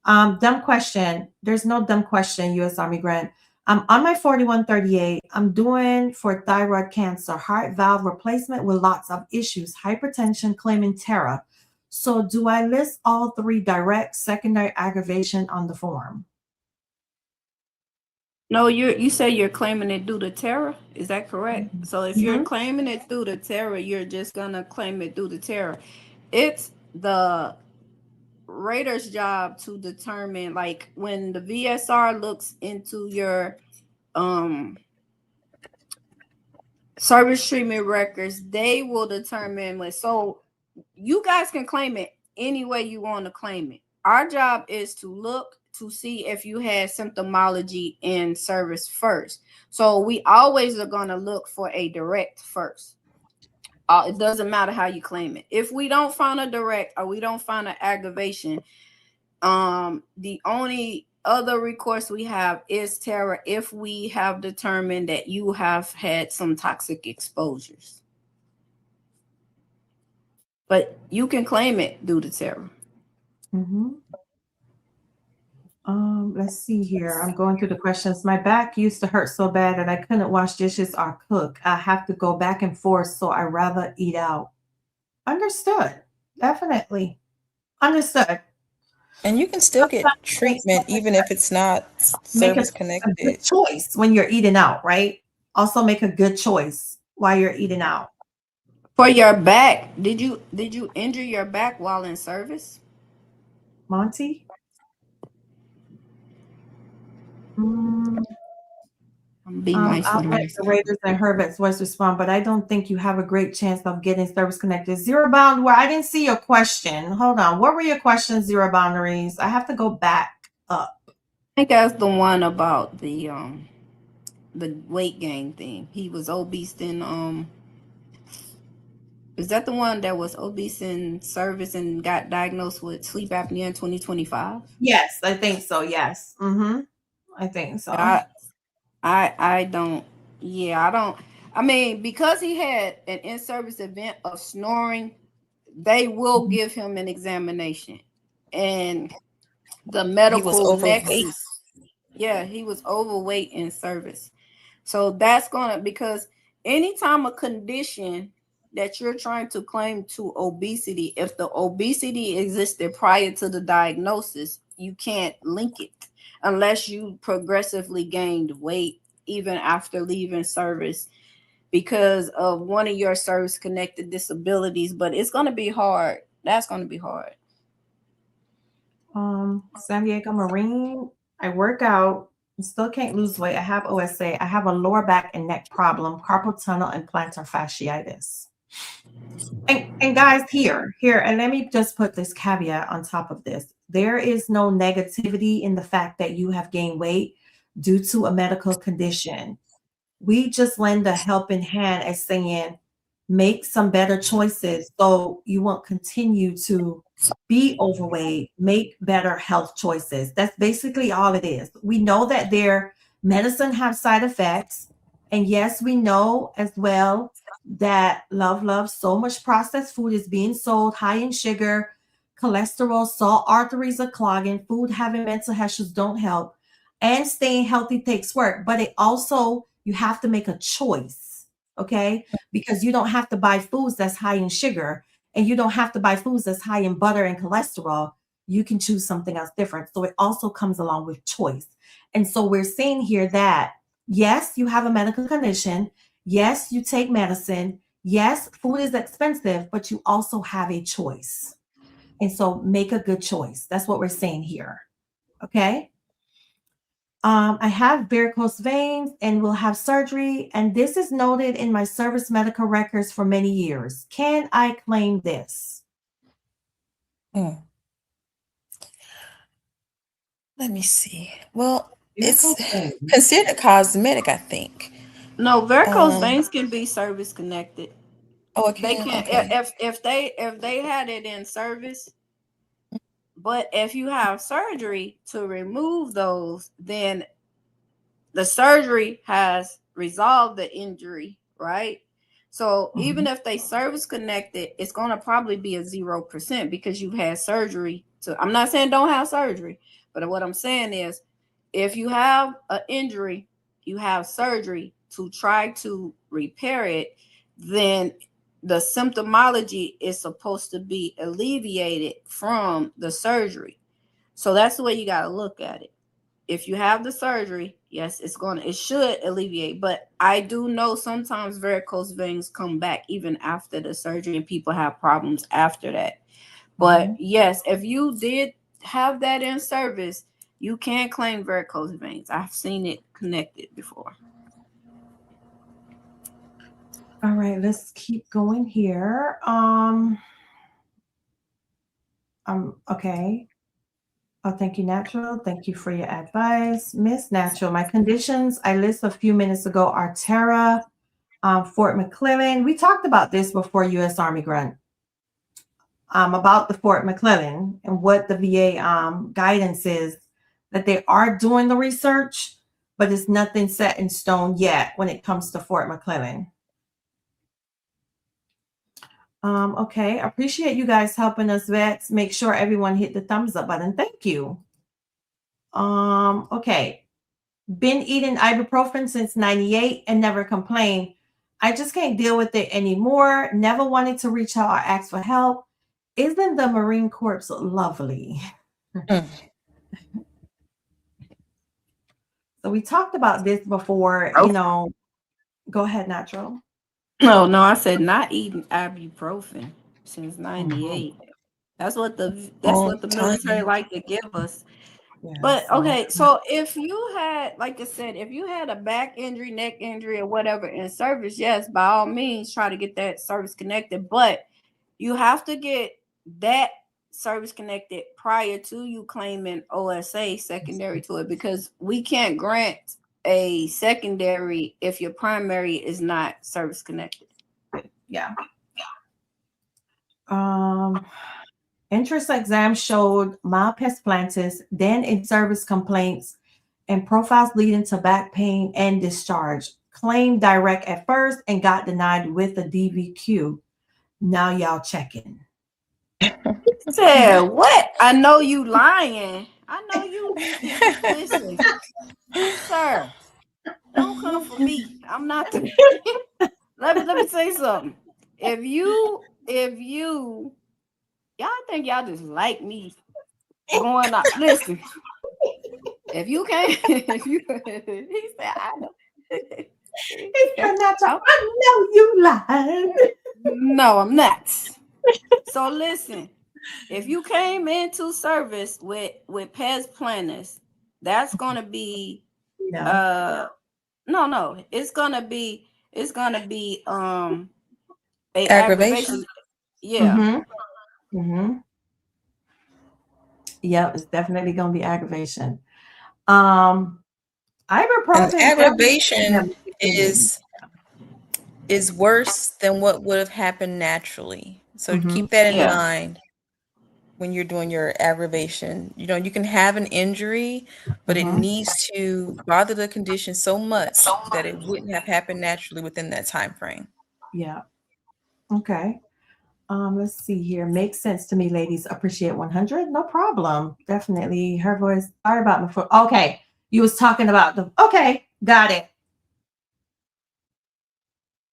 Dumb question. There's no dumb question, U.S. Army grant. I'm on my 4138. I'm doing for thyroid cancer, heart valve replacement with lots of issues, hypertension, claiming Tara. So do I list all three direct, secondary aggravation on the form? No, you say you're claiming it due to terror. Is that correct? So if you're claiming it through the terror, you're just gonna claim it through the terror. It's the rater's job to determine, like when the VSR looks into your service treatment records, they will determine what. So you guys can claim it any way you want to claim it. Our job is to look to see if you had symptomology in service first. So we always are going to look for a direct first. It doesn't matter how you claim it. If we don't find a direct or we don't find an aggravation, the only other recourse we have is terror if we have determined that you have had some toxic exposures. But you can claim it due to terror. Let's see here. I'm going through the questions. My back used to hurt so bad that I couldn't wash dishes or cook. I have to go back and forth, so I rather eat out. Understood. Definitely. Understood. And you can still get treatment even if it's not service connected. Make a good choice when you're eating out, right? Also make a good choice while you're eating out. For your back, did you injure your back while in service? Monty? I'll let the Raiders and Herbert's voice respond, but I don't think you have a great chance of getting service connected. Zero bound, where I didn't see your question. Hold on. What were your questions, Zero Boundaries? I have to go back up. I think that's the one about the weight gain thing. He was obese in Is that the one that was obese in service and got diagnosed with sleep apnea in 2025? Yes, I think so. Yes. I think so. I don't. Yeah, I don't. I mean, because he had an in-service event of snoring, they will give him an examination, and the He was medical overweight. nexus. Yeah, he was overweight in service. So that's gonna, because anytime a condition that you're trying to claim to obesity, if the obesity existed prior to the diagnosis, you can't link it unless you progressively gained weight even after leaving service because of one of your service connected disabilities. But it's going to be hard. That's going to be hard. San Diego Marine, I work out, still can't lose weight. I have OSA. I have a lower back and neck problem, carpal tunnel and plantar fasciitis. And guys, here, and let me just put this caveat on top of this. There is no negativity in the fact that you have gained weight due to a medical condition. We just lend a helping hand as saying, make some better choices so you won't continue to be overweight, make better health choices. That's basically all it is. We know that their medicine have side effects. And yes, we know as well that love, so much processed food is being sold high in sugar, cholesterol, salt, arteries are clogging, food having mental issues don't help. And staying healthy takes work, but it also, you have to make a choice, okay? Because you don't have to buy foods that's high in sugar, and you don't have to buy foods that's high in butter and cholesterol. You can choose something else different. So it also comes along with choice. And so we're saying here that, yes, you have a medical condition. Yes, you take medicine. Yes, food is expensive, but you also have a choice. And so make a good choice. That's what we're saying here, okay? I have varicose veins and will have surgery, and this is noted in my service medical records for many years. Can I claim this? Let me see. Well, it's considered cosmetic, I think. No, varicose veins can be service connected. Oh, it can? They can, Okay. if they had it in service. But if you have surgery to remove those, then the surgery has resolved the injury, right? So even if they service connected, it's going to probably be a 0% because you've had surgery to, I'm not saying don't have surgery, but what I'm saying is if you have an injury, you have surgery to try to repair it, then the symptomology is supposed to be alleviated from the surgery. So that's the way you got to look at it. If you have the surgery, yes, it should alleviate. But I do know sometimes varicose veins come back even after the surgery and people have problems after that. But yes, if you did have that in service, you can claim varicose veins. I've seen it connected before. All right, let's keep going here. Okay. Oh, thank you, Natural. Thank you for your advice. Miss Natural, my conditions I listed a few minutes ago are Tara, Fort McClellan. We talked about this before, U.S. Army Grunt, about the Fort McClellan and what the VA guidance is, that they are doing the research, but it's nothing set in stone yet when it comes to Fort McClellan. Okay, appreciate you guys helping us, vets. Make sure everyone hit the thumbs up button. Thank you. Okay. Been eating ibuprofen since 98 and never complained. I just can't deal with it anymore. Never wanted to reach out or ask for help. Isn't the Marine Corps lovely? So we talked about this before, you know. Go ahead, Natural. No, I said not eating ibuprofen since 98. That's what the military like to give us. Yeah, but okay, so if you had, like I said, if you had a back injury, neck injury, or whatever in service, yes, by all means, try to get that service connected. But you have to get that service connected prior to you claiming OSA secondary to it, because we can't grant a secondary if your primary is not service connected. Yeah. Interest exam showed mild pestilentis, then in-service complaints, and profiles leading to back pain and discharge. Claimed direct at first and got denied with a DBQ. Now y'all checking. Said what? I know you lying. I know you. Listen, sir. Don't come for me. I'm not the. let me say something. If you y'all think y'all just like me going up. Listen. If you can't, he said, I know. I know you lied. No, I'm not. So listen, if you came into service with pest planners, that's gonna be no, it's gonna be a aggravation. Yeah. Yep, it's definitely gonna be aggravation. Ibuprofen aggravation is worse than what would have happened naturally. So keep that in mind when you're doing your aggravation. You know, you can have an injury, but it needs to bother the condition so much that it wouldn't have happened naturally within that time frame. Yeah. Okay. Let's see here. Makes sense to me, ladies. Appreciate 100. No problem. Definitely. Her voice. Sorry about my foot. Okay. You was talking about the. Okay. Got it.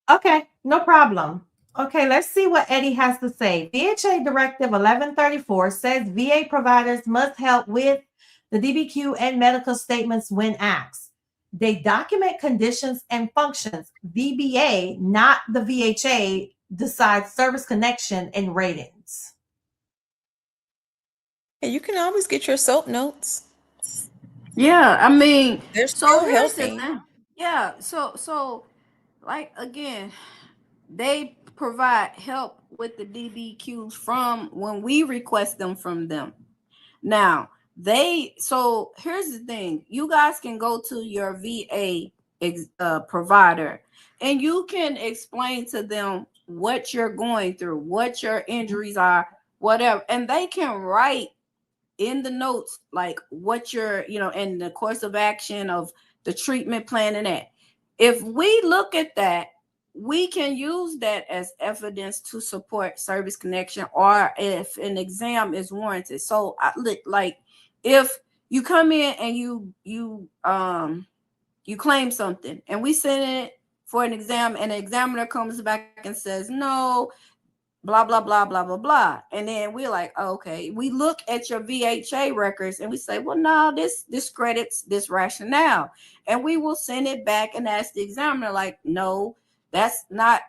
Okay. No problem. Okay. Let's see what Eddie has to say. VHA Directive 1134 says VA providers must help with the DBQ and medical statements when asked. They document conditions and functions. VBA, not the VHA, decides service connection and ratings. Yeah, you can always get your SOAP notes. Yeah, I mean, they're still helping. Yeah, so like again, they provide help with the DBQs from when we request them from them. Now, so here's the thing. You guys can go to your VA provider and you can explain to them what you're going through, what your injuries are, whatever. And they can write in the notes, like what you're, in the course of action of the treatment plan and that. If we look at that, we can use that as evidence to support service connection or if an exam is warranted. So like if you come in and you claim something and we send it for an exam and the examiner comes back and says, no, blah, blah, blah, blah, blah, blah. And then we're like, oh, okay, we look at your VHA records and we say, well, no, this discredits this rationale. And we will send it back and ask the examiner, like, no, that's not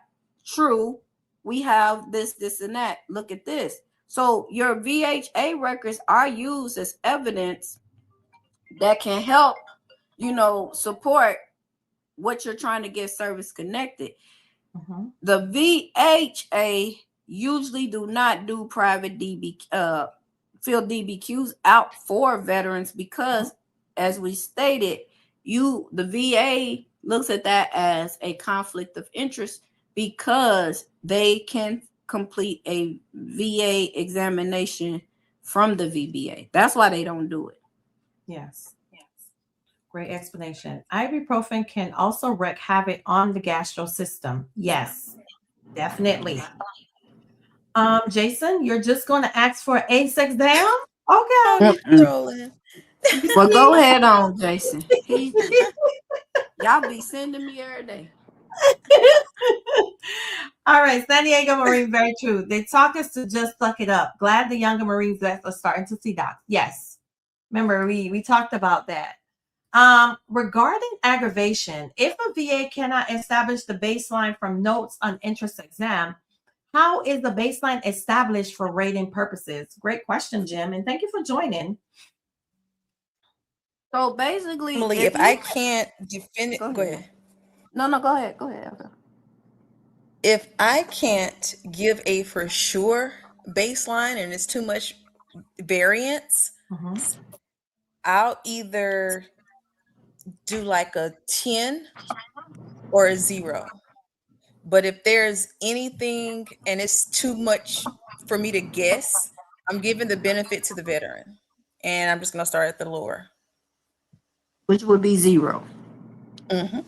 true. We have this, and that. Look at this. So your VHA records are used as evidence that can help, support what you're trying to get service connected. The VHA usually do not do private field DBQs out for veterans because, as we stated, the VA looks at that as a conflict of interest because they can complete a VA examination from the VBA. That's why they don't do it. Yes. Great explanation. Ibuprofen can also wreak havoc on the gastro system. Yes, definitely. Jason, you're just going to ask for ACE exam? Okay. Well, go ahead on, Jason. Y'all be sending me every day. All right, San Diego Marine, very true. They taught us to just suck it up. Glad the younger Marines are starting to see docs. Yes. Remember, we talked about that. Regarding aggravation, if a VA cannot establish the baseline from notes on interest exam, how is the baseline established for rating purposes? Great question, Jim, and thank you for joining. So basically, Emily, if I can't defend it, go ahead. No, go ahead. Go ahead. Okay. If I can't give a for sure baseline and it's too much variance, I'll either do like a 10 or a 0. But if there's anything and it's too much for me to guess, I'm giving the benefit to the veteran. And I'm just going to start at the lower. Which would be 0. Mm-hmm.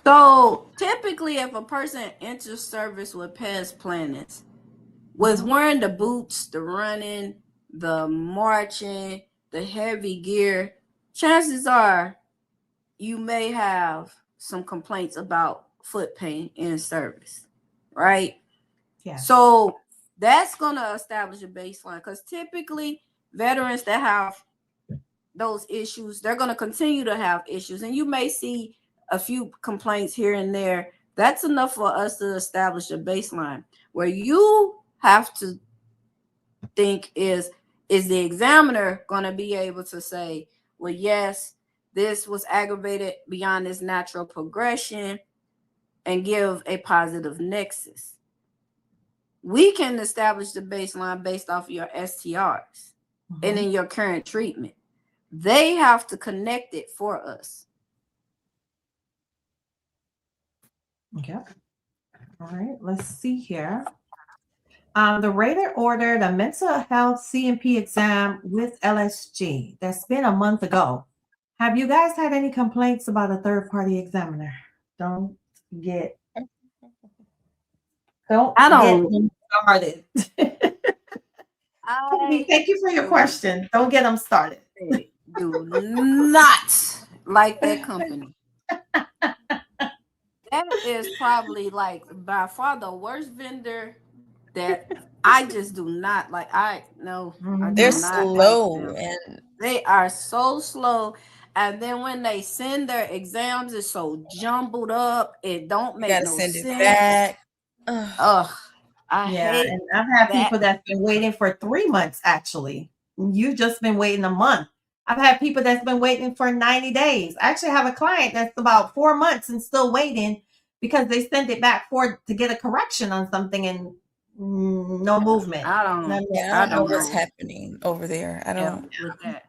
So typically, if a person enters service with past planners, with wearing the boots, the running, the marching, the heavy gear, chances are you may have some complaints about foot pain in service, right? Yeah. So that's going to establish a baseline, because typically veterans that have those issues, they're going to continue to have issues, and you may see a few complaints here and there. That's enough for us to establish a baseline. Where you have to think is the examiner going to be able to say, well, yes, this was aggravated beyond its natural progression, and give a positive nexus. We can establish the baseline based off of your STRs and in your current treatment. They have to connect it for us. Okay. All right, let's see here. The rater ordered a mental health C&P exam with LSG. That's been a month ago. Have you guys had any complaints about a third-party examiner? Don't get them started. Thank you for your question. Don't get them started. Do not like that company. That is probably like by far the worst vendor that I just do not like. They're slow, and they are so slow. And then when they send their exams, it's so jumbled up. It don't make no sense. It back. I hate. And I've had people that's been waiting for 3 months. Actually, you've just been waiting a month. I've had people that's been waiting for 90 days. I actually have a client that's about 4 months and still waiting because they sent it back to get a correction on something, and no movement. I don't know what's happening over there. I don't with that.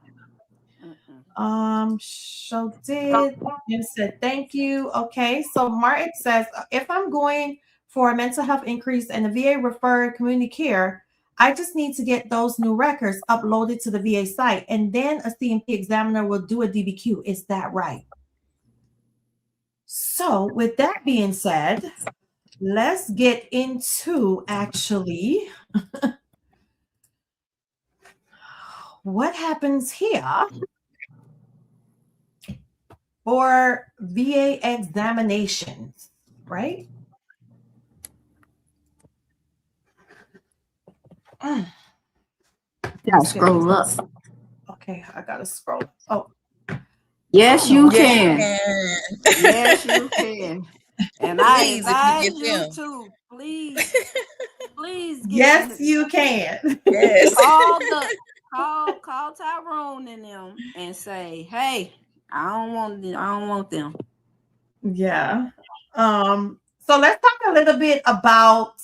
So Jim said thank you. Okay, so Martin says, if I'm going for a mental health increase and the VA referred community care, I just need to get those new records uploaded to the VA site, and then a C&P examiner will do a DBQ. Is that right? So with that being said, let's get into actually what happens here for VA examinations, right? Gotta scroll up. Okay, I gotta scroll. Oh, yes, you can. Yes, you can. And I advise you to please. Yes, you can. Yes. Call Tyrone and them and say, hey, I don't want them. Yeah. So let's talk a little bit about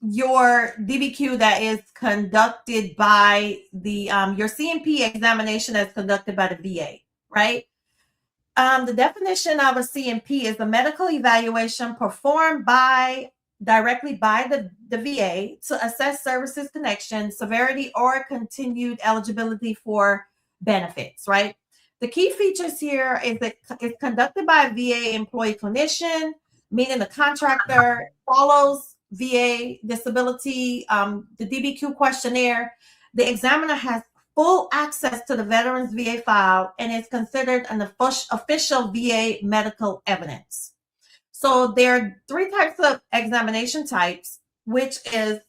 your DBQ that is conducted by the your C&P examination that's conducted by the VA, right? The definition of a C&P is a medical evaluation performed directly by the VA to assess services connection, severity, or continued eligibility for benefits, right? The key features here is that it's conducted by a VA employee clinician, meaning the contractor follows VA disability, the DBQ questionnaire. The examiner has full access to the veteran's VA file and is considered an official VA medical evidence. So there are 3 types of examination types, which is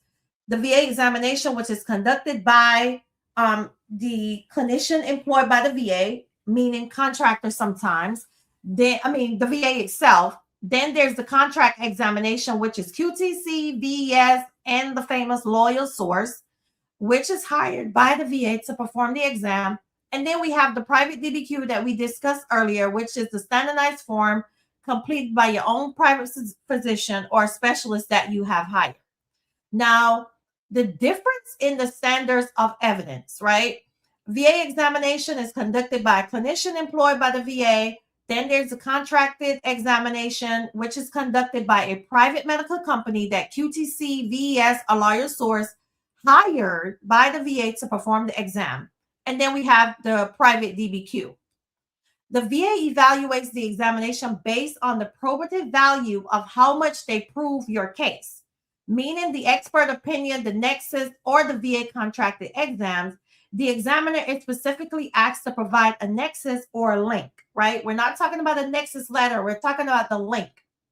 the VA examination, which is conducted by the clinician employed by the VA, meaning contractor sometimes. The VA itself. Then there's the contract examination, which is QTC, VES, and the famous loyal source, which is hired by the VA to perform the exam. And then we have the private DBQ that we discussed earlier, which is the standardized form completed by your own private physician or specialist that you have hired. Now, the difference in the standards of evidence, right? VA examination is conducted by a clinician employed by the VA Then there's a contracted examination, which is conducted by a private medical company that QTC, VES, a lawyer source hired by the VA to perform the exam. And then we have the private DBQ. The VA evaluates the examination based on the probative value of how much they prove your case, meaning the expert opinion, the nexus, or the VA contracted exams. The examiner is specifically asked to provide a nexus or a link, right? We're not talking about a nexus letter. We're talking about the link.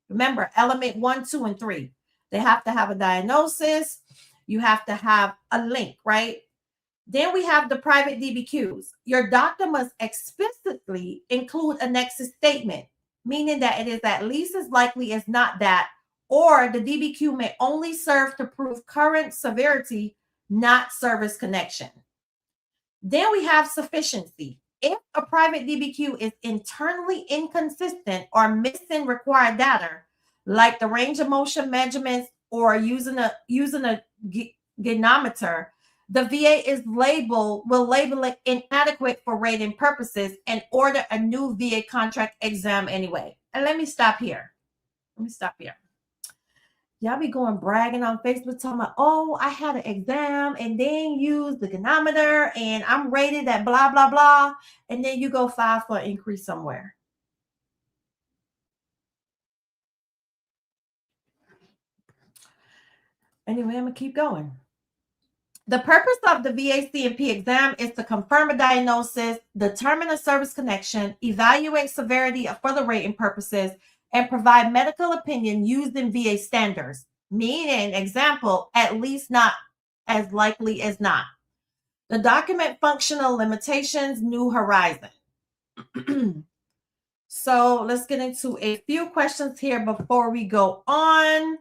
Remember, element 1, 2, and 3. They have to have a diagnosis. You have to have a link, right? Then we have the private DBQs. Your doctor must explicitly include a nexus statement, meaning that it is at least as likely as not that, or the DBQ may only serve to prove current severity, not service connection. Then we have sufficiency. If a private DBQ is internally inconsistent or missing required data, like the range of motion measurements or using a gynometer, the VA will label it inadequate for rating purposes and order a new VA contract exam anyway. And let me stop here. Y'all be going bragging on Facebook talking about, oh, I had an exam and then used the gynometer and I'm rated at blah, blah, blah. And then you go file for an increase somewhere. Anyway, I'm going to keep going. The purpose of the VA C&P exam is to confirm a diagnosis, determine a service connection, evaluate severity for the rating purposes, and provide medical opinion used in VA standards, meaning, example, at least not as likely as not. The document functional limitations, new horizon. So let's get into a few questions here before we go on.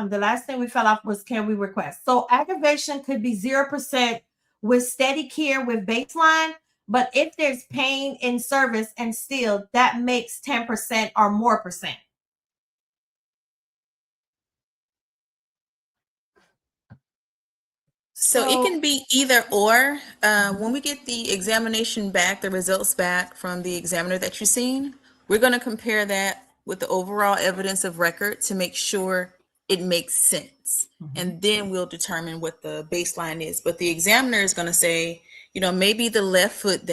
The last thing we fell off was, can we request? So aggravation could be 0% with steady care with baseline, but if there's pain in service and still, that makes 10% or more percent. So it can be either or. When we get the examination back, the results back from the examiner that you've seen, we're going to compare that with the overall evidence of record to make sure it makes sense. And then we'll determine what the baseline is. But the examiner is going to say, maybe the left foot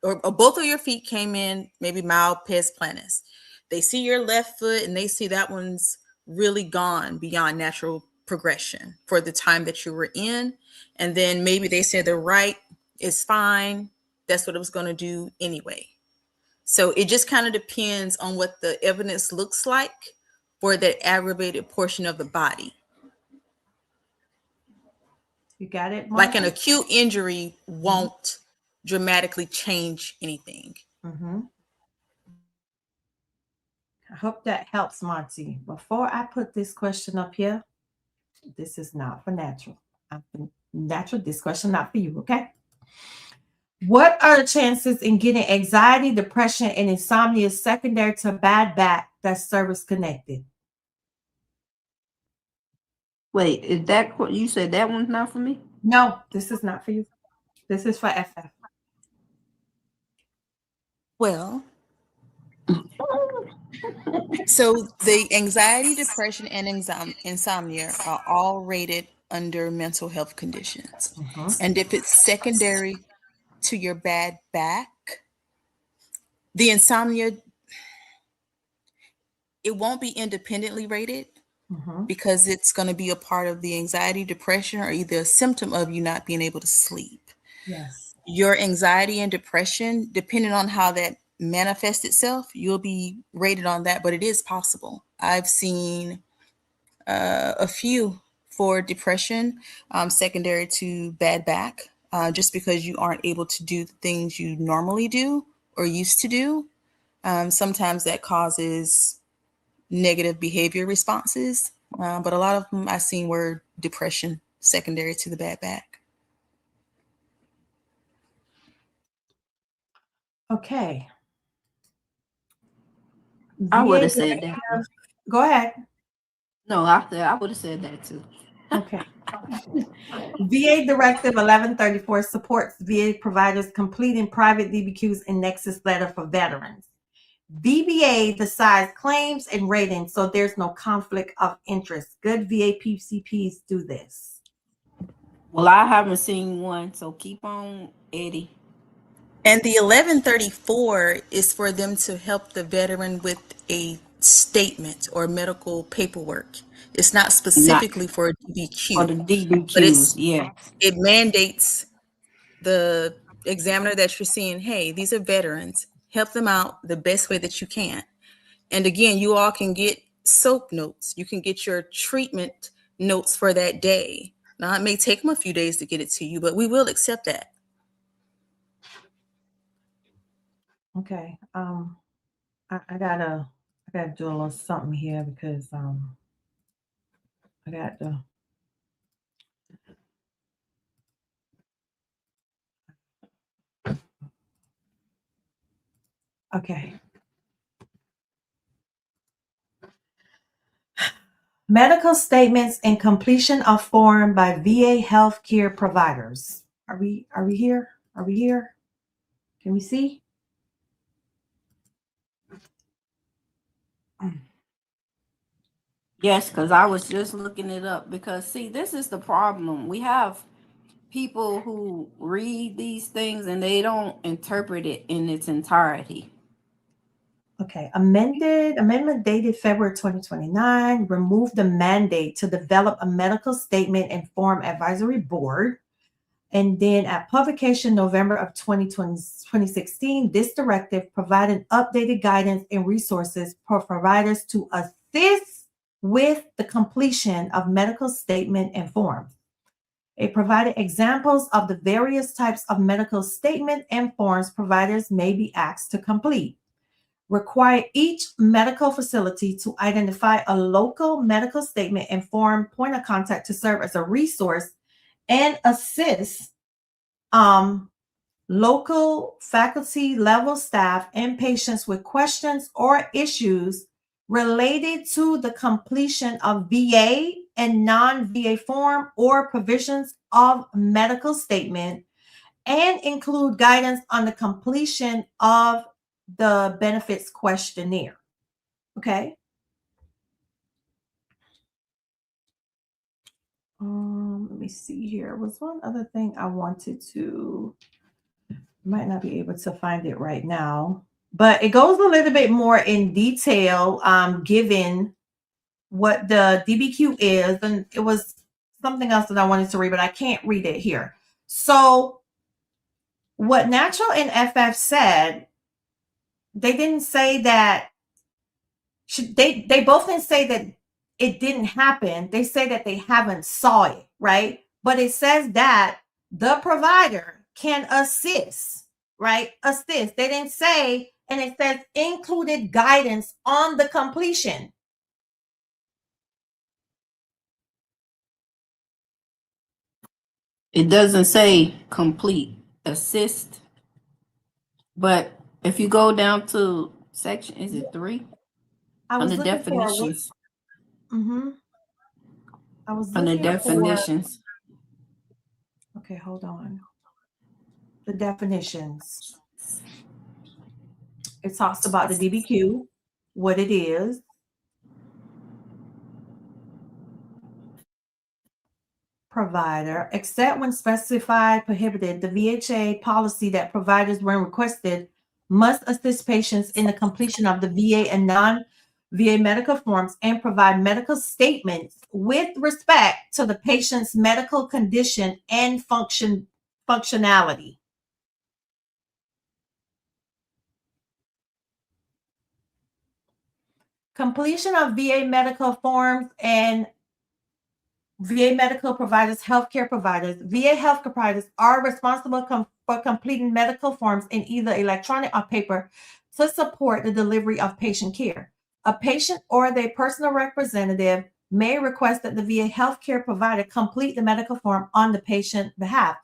or both of your feet came in, maybe mild pes planus. They see your left foot and they see that one's really gone beyond natural progression for the time that you were in. And then maybe they say the right is fine. That's what it was going to do anyway. So it just kind of depends on what the evidence looks like for that aggravated portion of the body. You got it, Martha? Like an acute injury won't dramatically change anything. I hope that helps, Monty. Before I put this question up here, this is not for natural. This question not for you, okay? What are the chances in getting anxiety, depression, and insomnia secondary to bad back that's service connected? Wait, is that what you said? That one's not for me? No, this is not for you. This is for FF. Well, so the anxiety, depression, and insomnia are all rated under mental health conditions. And if it's secondary to your bad back, the insomnia, it won't be independently rated because it's going to be a part of the anxiety, depression, or either a symptom of you not being able to sleep. Yes. Your anxiety and depression, depending on how that manifests itself, you'll be rated on that, but it is possible. I've seen a few for depression secondary to bad back, just because you aren't able to do the things you normally do or used to do. Sometimes that causes negative behavior responses, but a lot of them I've seen were depression secondary to the bad back. Okay. I would have said that. Go ahead. No, I would have said that too. Okay. VA Directive 1134 supports VA providers completing private DBQs and nexus letter for veterans. VBA decides claims and ratings, so there's no conflict of interest. Good VA PCPs do this. Well, I haven't seen one, so keep on, Eddie. And the 1134 is for them to help the veteran with a statement or medical paperwork. It's not specifically for a DBQ, Or the but DBQs, yeah. it mandates the examiner that you're seeing, hey, these are veterans, help them out the best way that you can. And again, you all can get SOAP notes. You can get your treatment notes for that day. Now, it may take them a few days to get it to you, but we will accept that. Okay. I gotta do a little something here because I got to. Okay. Medical statements and completion of form by VA healthcare providers. Are we here? Are we here? Can we see? Yes, because I was just looking it up because, see, this is the problem. We have people who read these things and they don't interpret it in its entirety. Okay, amendment dated February 2029, removed the mandate to develop a medical statement and form advisory board. And then at publication November of 2016, this directive provided updated guidance and resources for providers to assist with the completion of medical statement and forms. It provided examples of the various types of medical statement and forms providers may be asked to complete. Require each medical facility to identify a local medical statement and form point of contact to serve as a resource and assist local faculty level staff and patients with questions or issues related to the completion of VA and non-VA form or provisions of medical statement, and include guidance on the completion of the benefits questionnaire. Okay. Let me see here. Was one other thing I wanted to, might not be able to find it right now, but it goes a little bit more in detail, given what the DBQ is. And it was something else that I wanted to read, but I can't read it here. So what Natural and FF said, they didn't say that, they both didn't say that it didn't happen. They say that they haven't saw it, right? But it says that the provider can assist, right? Assist. They didn't say, and it says included guidance on the completion. It doesn't say complete, assist. But if you go down to section, is it 3? I was On the looking definitions. I was On the looking definitions. Okay, hold on. The definitions. It talks about the DBQ, what it is. Provider, except when specified prohibited, the VHA policy that providers, when requested, must assist patients in the completion of the VA and non-VA medical forms and provide medical statements with respect to the patient's medical condition and functionality. Completion of VA medical forms and VA medical providers, healthcare providers, VA healthcare providers are responsible for completing medical forms in either electronic or paper to support the delivery of patient care. A patient or their personal representative may request that the VA healthcare provider complete the medical form on the patient's behalf.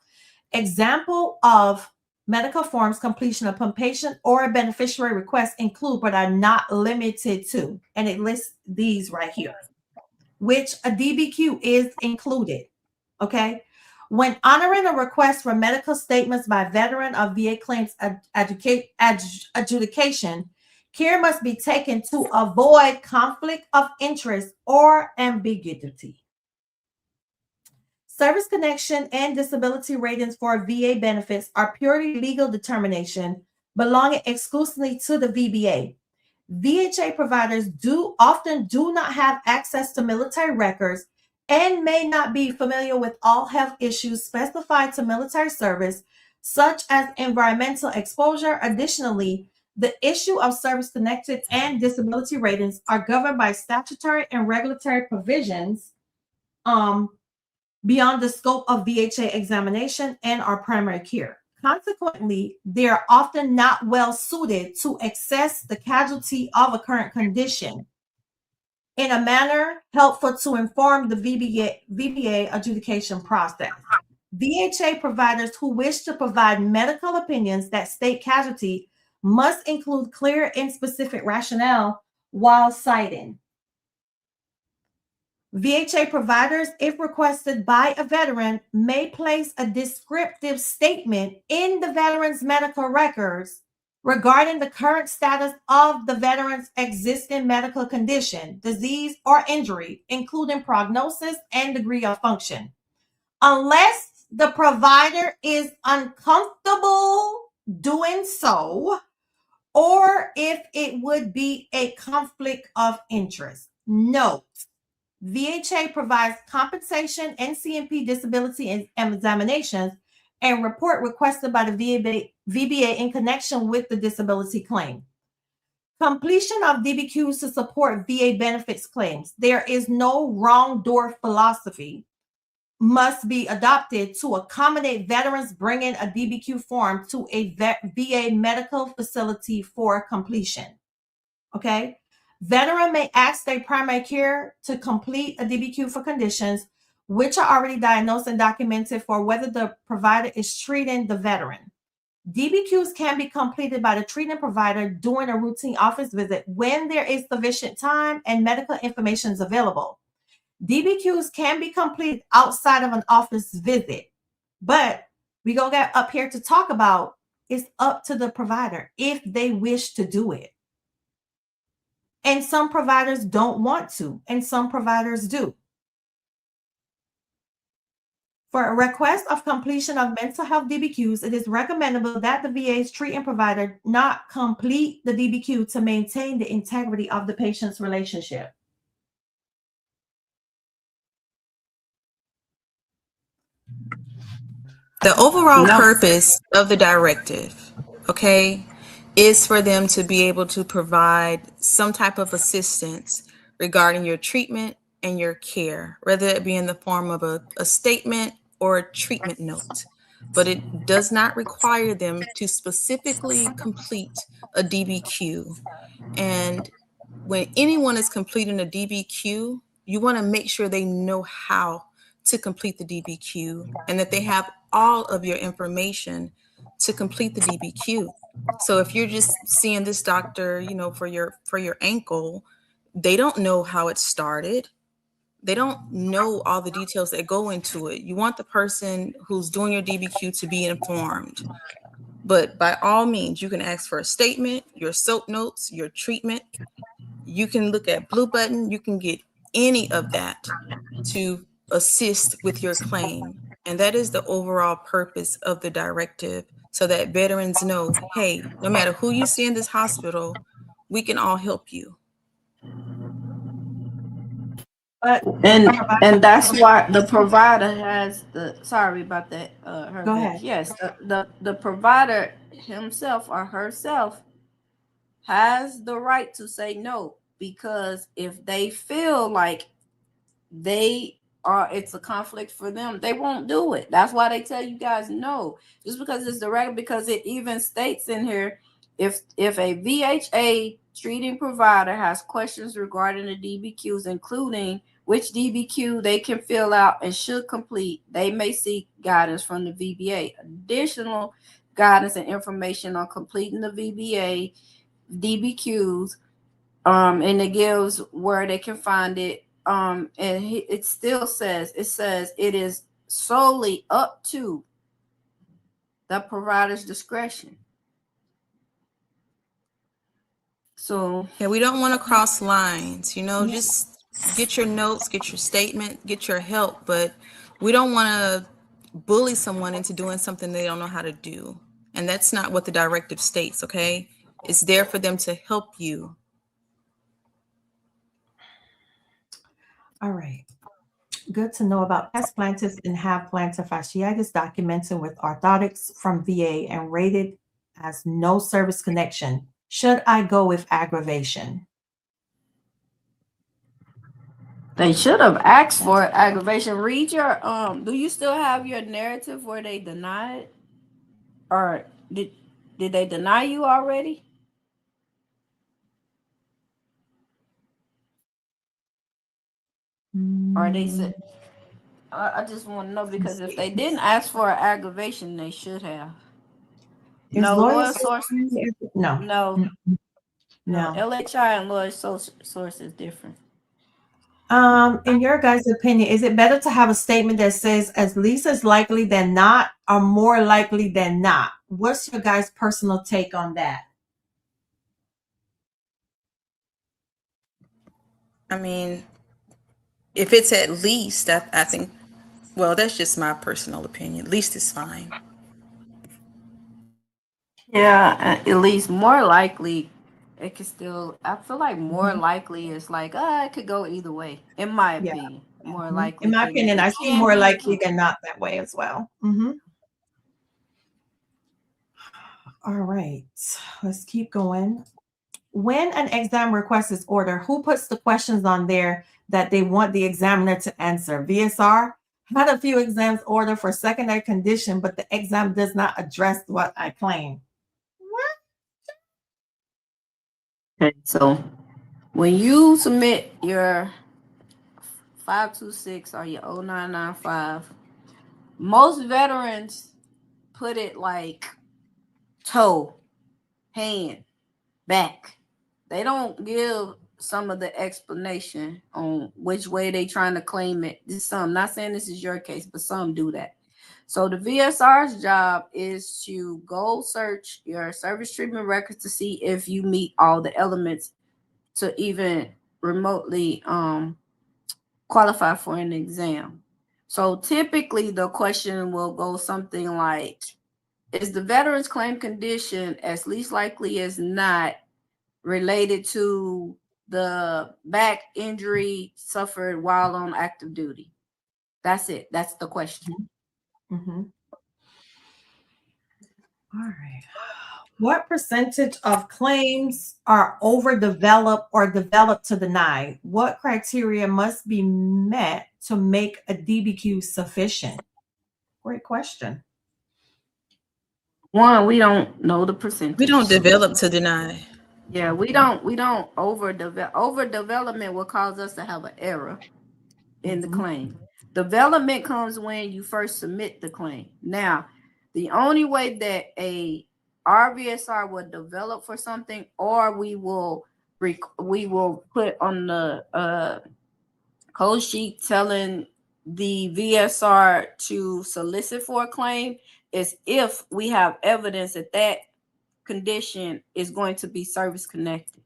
Example of medical forms completion upon patient or a beneficiary request include, but are not limited to, and it lists these right here, which a DBQ is included, okay? When honoring a request for medical statements by veteran of VA claims adjudication, Care must be taken to avoid conflict of interest or ambiguity. Service connection and disability ratings for VA benefits are purely legal determination belonging exclusively to the VBA. VHA providers often do not have access to military records and may not be familiar with all health issues specified to military service, such as environmental exposure. Additionally, the issue of service-connected and disability ratings are governed by statutory and regulatory provisions beyond the scope of VHA examination and our primary care. Consequently, they are often not well suited to assess the casualty of a current condition in a manner helpful to inform the VBA adjudication process. VHA providers who wish to provide medical opinions that state casualty must include clear and specific rationale while citing. VHA providers, if requested by a veteran, may place a descriptive statement in the veteran's medical records regarding the current status of the veteran's existing medical condition, disease, or injury, including prognosis and degree of function. Unless the provider is uncomfortable doing so, or if it would be a conflict of interest. Note, VHA provides compensation and C&P disability examinations and report requested by the VBA in connection with the disability claim. Completion of DBQs to support VA benefits claims. There is no wrong door philosophy must be adopted to accommodate veterans bringing a DBQ form to a VA medical facility for completion. Okay? Veteran may ask their primary care to complete a DBQ for conditions which are already diagnosed and documented for whether the provider is treating the veteran. DBQs can be completed by the treating provider during a routine office visit when there is sufficient time and medical information is available. DBQs can be completed outside of an office visit, but we go get up here to talk about it's up to the provider if they wish to do it. And some providers don't want to, and some providers do. For a request of completion of mental health DBQs, it is recommendable that the VA's treating provider not complete the DBQ to maintain the integrity of the patient's relationship. The overall purpose of the directive, okay, is for them to be able to provide some type of assistance regarding your treatment and your care, whether it be in the form of a statement or a treatment note. But it does not require them to specifically complete a DBQ. And when anyone is completing a DBQ, you want to make sure they know how to complete the DBQ and that they have all of your information to complete the DBQ. So if you're just seeing this doctor, you know, for your ankle, they don't know how it started. They don't know all the details that go into it. You want the person who's doing your DBQ to be informed. But by all means, you can ask for a statement, your SOAP notes, your treatment. You can look at Blue Button. You can get any of that to assist with your claim. And that is the overall purpose of the directive, so that veterans know, hey, no matter who you see in this hospital, we can all help you. But and that's why the provider has the, sorry about that, Go ahead. Yes, the provider himself or herself has the right to say no, because if they feel like it's a conflict for them, they won't do it. That's why they tell you guys no, just because it's the record, because it even states in here, if a VHA treating provider has questions regarding the DBQs, including which DBQ they can fill out and should complete, they may seek guidance from the VBA. Additional guidance and information on completing the VBA DBQs, and it gives where they can find it. And it still says, it is solely up to the provider's discretion. So Yeah, we don't want to cross lines, you know, just get your notes, get your statement, get your help, but we don't want to bully someone into doing something they don't know how to do. And that's not what the directive states, okay? It's there for them to help you. All right. Good to know about past plantar and have plantar fasciitis documented with orthotics from VA and rated as no service connection. Should I go with aggravation? they should have asked for aggravation. Read your do you still have your narrative where they denied, or did they deny you already? Or they said, I just want to know, because if they didn't ask for aggravation, they should have. No, loyal source. No. No. No. LHI and loyal source is different. In your guys' opinion, is it better to have a statement that says as least as likely than not or more likely than not? What's your guys' personal take on that? I mean, if it's at least, I think, well, that's just my personal opinion. At least is fine. Yeah, at least more likely, it could still, I feel like more likely is like, it could go either way, in my opinion. More likely. In my opinion, I see more likely than not that way as well. All right, let's keep going. When an exam request is ordered, who puts the questions on there that they want the examiner to answer? VSR had a few exams ordered for secondary condition, but the exam does not address what I claim. Okay, so when you submit your 526 or your 0995, most veterans put it like toe, hand, back. They don't give some of the explanation on which way they trying to claim it. Some, not saying this is your case, but some do that. So the VSR's job is to go search your service treatment records to see if you meet all the elements to even remotely qualify for an exam. So typically the question will go something like, is the veteran's claim condition as least likely as not related to the back injury suffered while on active duty? That's it. That's the question. All right. What percentage of claims are overdeveloped or developed to deny? What criteria must be met to make a DBQ sufficient? Great question. One, we don't know the percentage. We don't develop to deny. Yeah, we don't overdevelop. Overdevelopment will cause us to have an error in the claim. Development comes when you first submit the claim. Now, the only way that a RVSR will develop for something, or we will put on the code sheet telling the VSR to solicit for a claim, is if we have evidence that that condition is going to be service connected.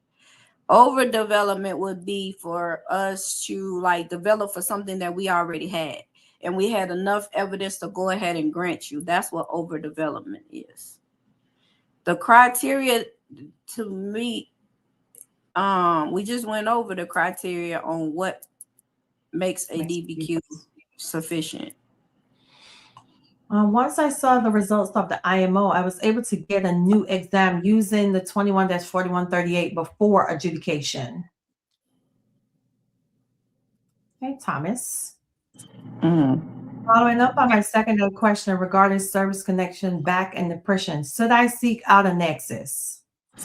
Overdevelopment would be for us to like develop for something that we already had, and we had enough evidence to go ahead and grant you. That's what overdevelopment is. The criteria to meet, we just went over the criteria on what makes a DBQ sufficient. Once I saw the results of the IMO, I was able to get a new exam using the 21-4138 before adjudication. Okay, Thomas. Following up on my secondary question regarding service connection, back and depression, should I seek out a nexus? I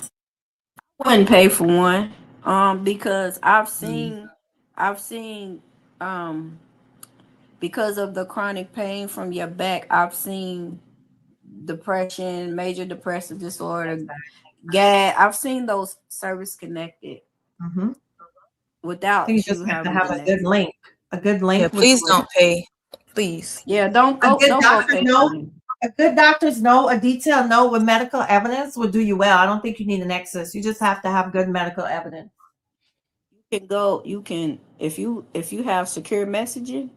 wouldn't pay for one, because I've seen because of the chronic pain from your back, I've seen depression, major depressive disorder, GAD. I've seen those service connected without You you just have to having have a good link. A good link. Yeah, please don't pay. Please. Yeah, don't go. A good Don't doctor go pay note. for it. A good doctor's note, a detailed note with medical evidence will do you well. I don't think you need a nexus. You just have to have good medical evidence. You can if you have secure messaging,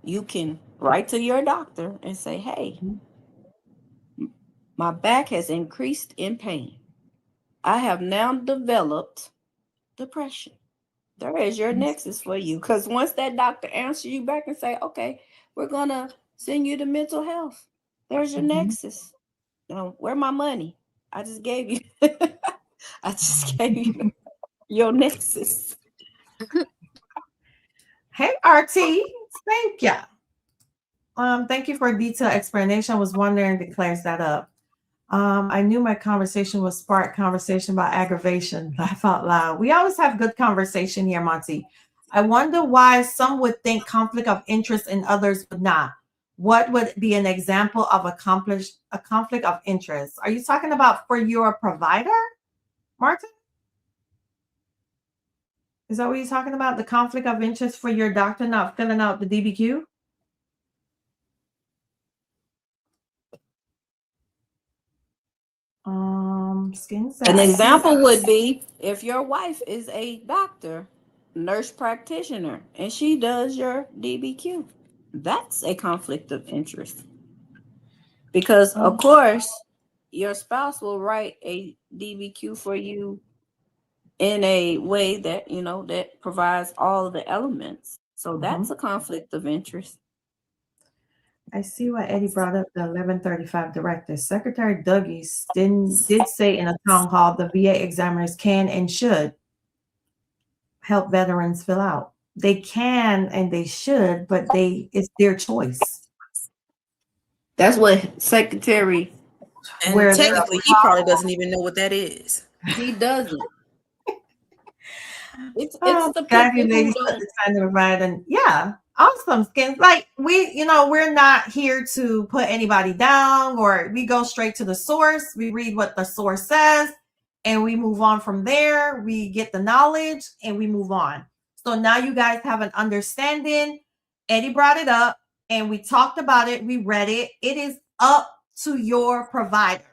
you can write to your doctor and say, hey, my back has increased in pain. I have now developed depression. There is your nexus for you. Because once that doctor answers you back and say, okay, we're going to send you to mental health. There's your nexus. Where my money? I just gave you. I just gave you your nexus. Hey, RT. Thank you. Thank you for a detailed explanation. I was wondering if it clears that up. I knew my conversation would spark conversation about aggravation. Laugh out loud. We always have good conversation here, Monty. I wonder why some would think conflict of interest and others would not. What would be an example of a conflict of interest? Are you talking about for your provider, Martin? Is that what you're talking about? The conflict of interest for your doctor not filling out the DBQ? An example would be if your wife is a doctor, nurse practitioner, and she does your DBQ. That's a conflict of interest. Because of course, your spouse will write a DBQ for you in a way that, that provides all of the elements. So that's a conflict of interest. I see why Eddie brought up the 1135 directive. Secretary Dougie did say in a town hall the VA examiners can and should help veterans fill out. They can and they should, but it's their choice. That's what Secretary. And where technically he probably doesn't even know what that is. He doesn't. It's the people who don't. Yeah. Awesome, Skins. Like we're not here to put anybody down, or we go straight to the source. We read what the source says and we move on from there. We get the knowledge and we move on. So now you guys have an understanding. Eddie brought it up and we talked about it. We read it. It is up to your provider.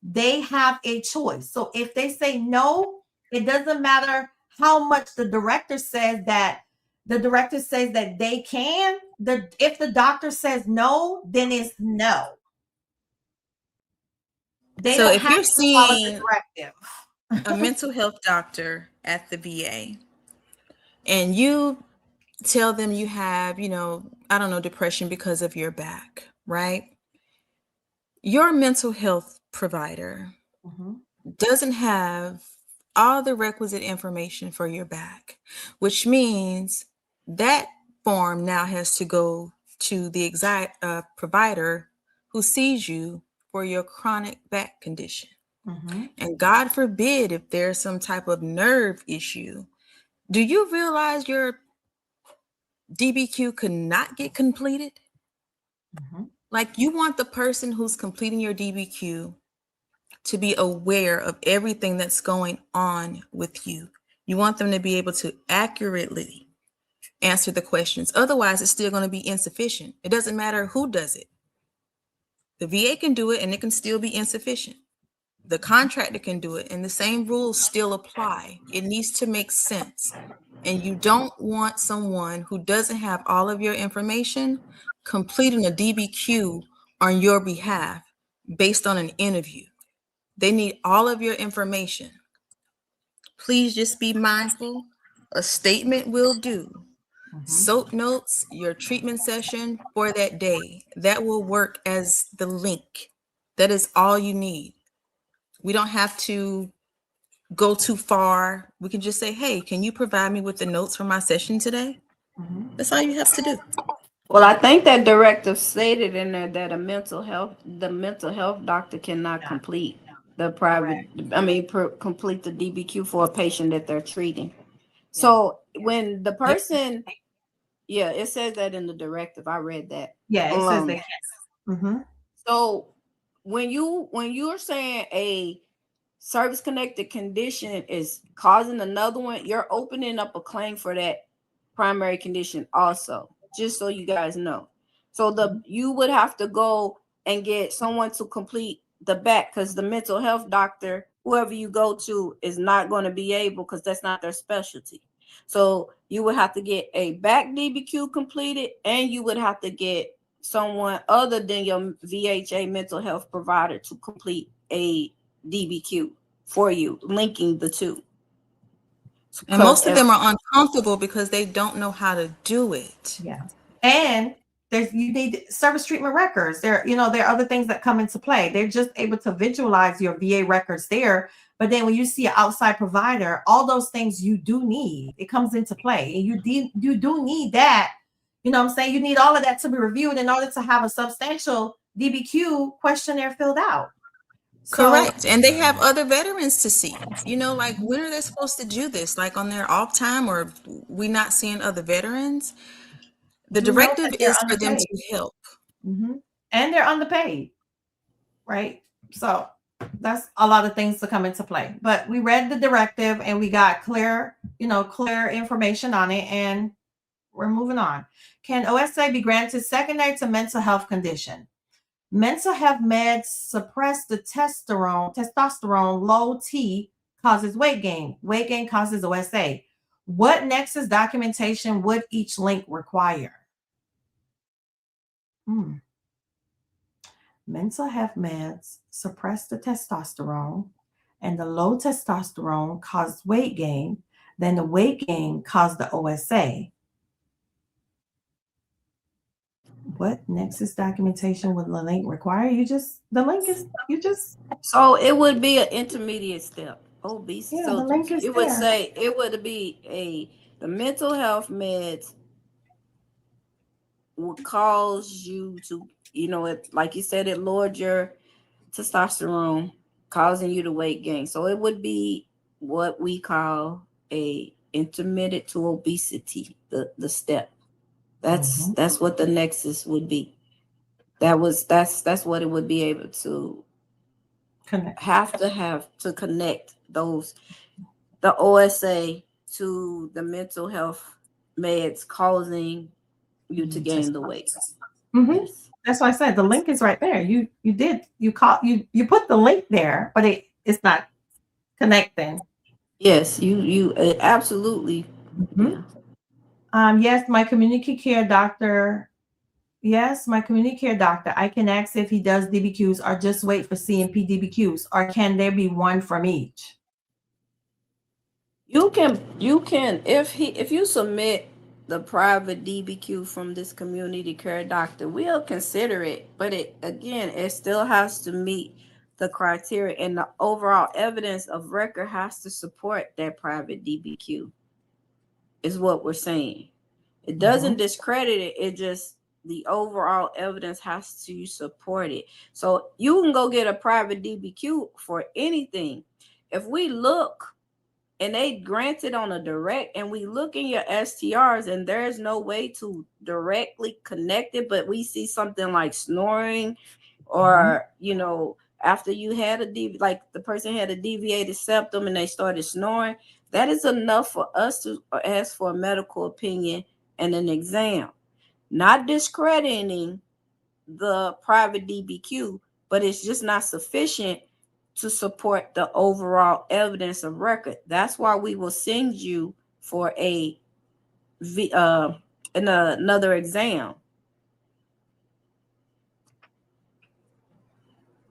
They have a choice. So if they say no, it doesn't matter how much the director says that they can. If the doctor says no, then it's no. So if you're seeing a mental health doctor at the VA and you tell them you have, depression because of your back, right? Your mental health provider doesn't have all the requisite information for your back, which means that form now has to go to the exact provider who sees you for your chronic back condition. And God forbid if there's some type of nerve issue. Do you realize your DBQ could not get completed? Like, you want the person who's completing your DBQ to be aware of everything that's going on with you. You want them to be able to accurately answer the questions. Otherwise, it's still going to be insufficient. It doesn't matter who does it. The VA can do it and it can still be insufficient. The contractor can do it and the same rules still apply. It needs to make sense. And you don't want someone who doesn't have all of your information completing a DBQ on your behalf based on an interview. They need all of your information. Please just be mindful. A statement will do. SOAP notes, your treatment session for that day, that will work as the link. That is all you need. We don't have to go too far. We can just say, hey, can you provide me with the notes for my session today? That's all you have to do. Well, I think that directive stated in there that the mental health doctor cannot complete the complete the DBQ for a patient that they're treating. So when the person, it says that in the directive. I read that. Yeah, it says they can. So when you're saying a service-connected condition is causing another one, you're opening up a claim for that primary condition also, just so you guys know. So you would have to go and get someone to complete the back, because the mental health doctor, whoever you go to, is not going to be able, because that's not their specialty. So you would have to get a back DBQ completed, and you would have to get someone other than your VHA mental health provider to complete a DBQ for you, linking the two. And most of them are uncomfortable because they don't know how to do it. Yeah. And you need service treatment records. There are other things that come into play. They're just able to visualize your VA records there. But then when you see an outside provider, all those things you do need, it comes into play. And you do need that. You know what I'm saying? You need all of that to be reviewed in order to have a substantial DBQ questionnaire filled out. Correct. And they have other veterans to see. Like, when are they supposed to do this? Like, on their off time, or we not seeing other veterans? The directive is for them to help. Mm-hmm. And they're underpaid, right? So that's a lot of things to come into play. But we read the directive and we got clear information on it, and we're moving on. Can OSA be granted secondary to mental health condition? Mental health meds suppress the testosterone. Low T causes weight gain. Weight gain causes OSA. What nexus documentation would each link require? Mental health meds suppress the testosterone, and the low testosterone causes weight gain. Then the weight gain caused the OSA. What nexus documentation would the link require? So it would be an intermediate step. Obesity. Yeah, so the link is it would say it would be the mental health meds would cause you to, like you said, it lowered your testosterone, causing you to weight gain. So it would be what we call a intermittent to obesity, the step. That's what the nexus would be. That's what it would be able to have to connect the OSA to the mental health meds causing you to gain the weight. Yes. That's why I said the link is right there. You put the link there, but it's not connecting. Yes, you absolutely. Yeah. Yes, my community care doctor. I can ask if he does DBQs or just wait for C&P DBQs, or can there be one from each? You can if you submit the private DBQ from this community care doctor, we'll consider it, but it still has to meet the criteria, and the overall evidence of record has to support that private DBQ, is what we're saying. It doesn't discredit it. It just, the overall evidence has to support it. So you can go get a private DBQ for anything. If we look and they grant it on a direct, and we look in your STRs and there's no way to directly connect it, but we see something like snoring, or after you had like the person had a deviated septum and they started snoring, that is enough for us to ask for a medical opinion and an exam. Not discrediting the private DBQ, but it's just not sufficient to support the overall evidence of record. That's why we will send you for another exam.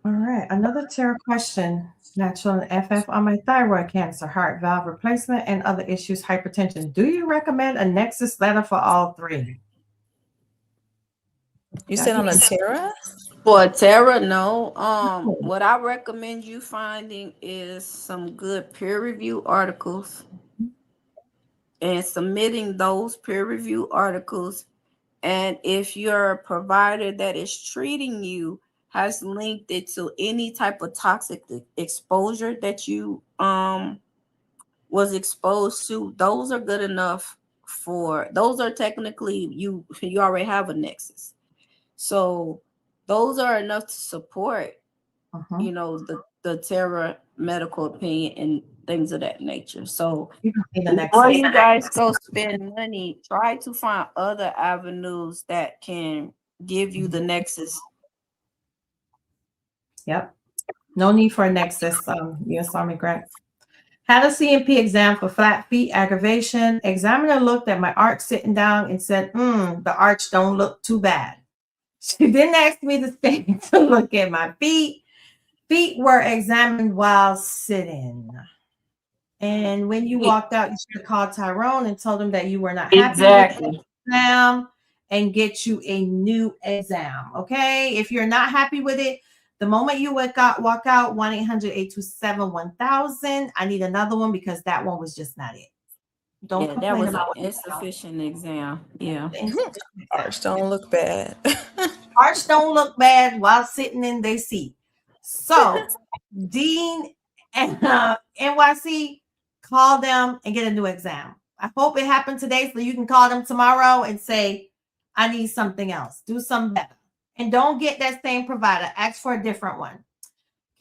All right, another Tara question. Natural FF on my thyroid cancer, heart valve replacement, and other issues, hypertension. Do you recommend a nexus letter for all three? You said on a Tara? For Tara, no. What I recommend you finding is some good peer review articles and submitting those peer review articles. And if your provider that is treating you has linked it to any type of toxic exposure that you was exposed to, those are good enough those are technically, you already have a nexus. So those are enough to support, the Tara medical opinion and things of that nature. So before you guys go spend money, try to find other avenues that can give you the nexus Yep. No need for a nexus, U.S. Army grant. Had a C&P exam for flat feet aggravation. Examiner looked at my arch sitting down and said, the arch don't look too bad. She didn't ask me to stand to look at my feet. Feet were examined while sitting. And when you walked out, you should have called Tyrone and told him that you were not happy with the exam and get you a new exam. Okay. If you're not happy with it, the moment you walk out, 1-800-827-1000. I need another one because that one was just not it. Don't that complain was about an insufficient exam. Yeah. Arch don't look bad. Arch don't look bad while sitting in their seat. So, Dean and NYC, call them and get a new exam. I hope it happened today so you can call them tomorrow and say, I need something else. Do something better. And don't get that same provider. Ask for a different one.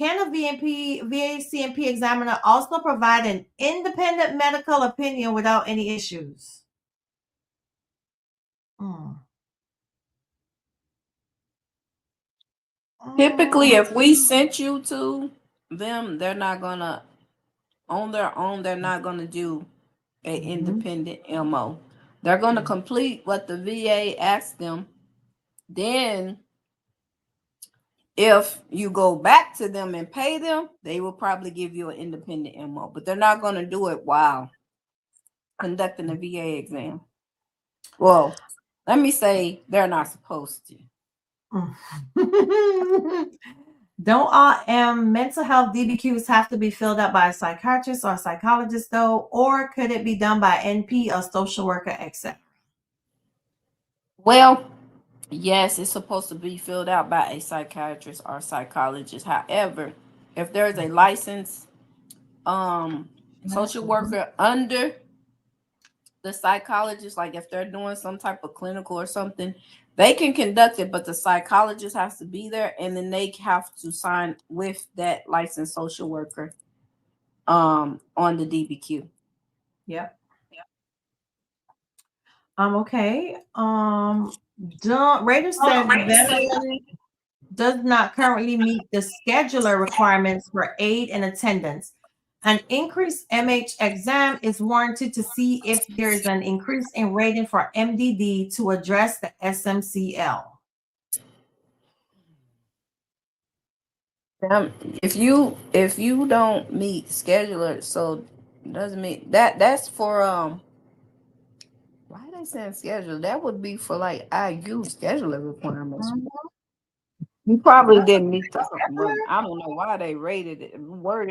Can a VA C&P examiner also provide an independent medical opinion without any issues? Typically, if we sent you to them, they're not gonna, on their own, they're not gonna do an independent MO. They're gonna complete what the VA asks them. Then, if you go back to them and pay them, they will probably give you an independent MO, but they're not gonna do it while conducting the VA exam. Well, let me say they're not supposed to. Don't all mental health DBQs have to be filled out by a psychiatrist or a psychologist, though, or could it be done by NP or social worker, etc.? Well, yes, it's supposed to be filled out by a psychiatrist or psychologist. However, if there's a licensed social worker under the psychologist, like if they're doing some type of clinical or something, they can conduct it, but the psychologist has to be there, and then they have to sign with that licensed social worker on the DBQ. Yep. Okay. Rader said veteran does not currently meet the scheduler requirements for aid and attendance. An increased MH exam is warranted to see if there is an increase in rating for MDD to address the SMCL. If you don't meet scheduler, so doesn't mean that's for why are they saying schedule? That would be for like IU scheduler requirements. You probably didn't meet the, I don't know why they worded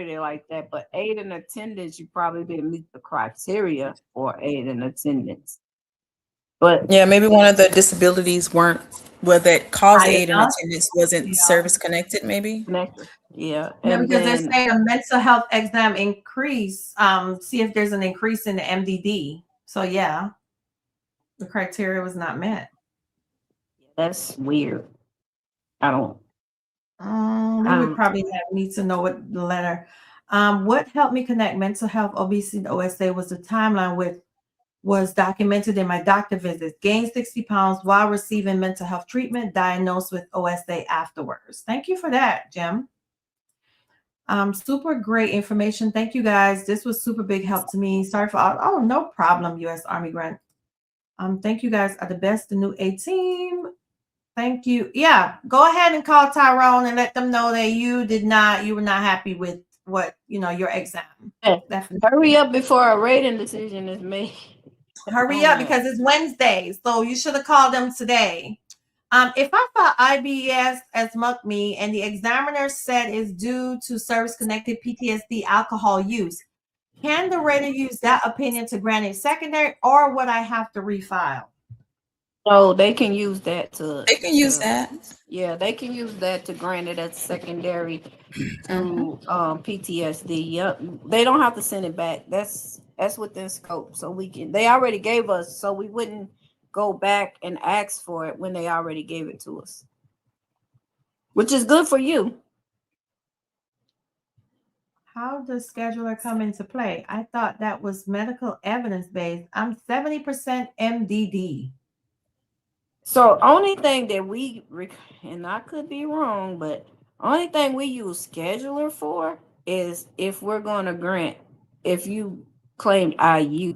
it like that, but aid and attendance, you probably didn't meet the criteria for aid and attendance. But yeah, maybe one of the disabilities that caused aid and attendance wasn't service connected, maybe. Yeah. And because they're saying a mental health exam increase, see if there's an increase in the MDD. So yeah, the criteria was not met. That's weird. I don't. We would probably need to know what the letter. What helped me connect mental health, obesity, and OSA was the timeline was documented in my doctor visits. Gained 60 pounds while receiving mental health treatment, diagnosed with OSA afterwards. Thank you for that, Jim. Super great information. Thank you guys. This was super big help to me. Sorry for all. Oh, no problem, U.S. Army grant. Thank you guys are the best, the new A team. Thank you. Yeah, go ahead and call Tyrone and let them know that you were not happy with what, your exam. Definitely. Hurry up before a rating decision is made. Hurry up because it's Wednesday. So you should have called them today. If I file IBS as MUCME and the examiner said is due to service-connected PTSD alcohol use, can the rater use that opinion to grant a secondary, or would I have to refile? No, they can use that to. They can use that. Yeah, they can use that to grant it as secondary to PTSD. Yep, they don't have to send it back. That's within scope. So they already gave us, so we wouldn't go back and ask for it when they already gave it to us, which is good for you. How does scheduler come into play? I thought that was medical evidence based. I'm 70% MDD. So only thing that and I could be wrong, but Only thing we use scheduler for is if we're going to grant, if you claim IU.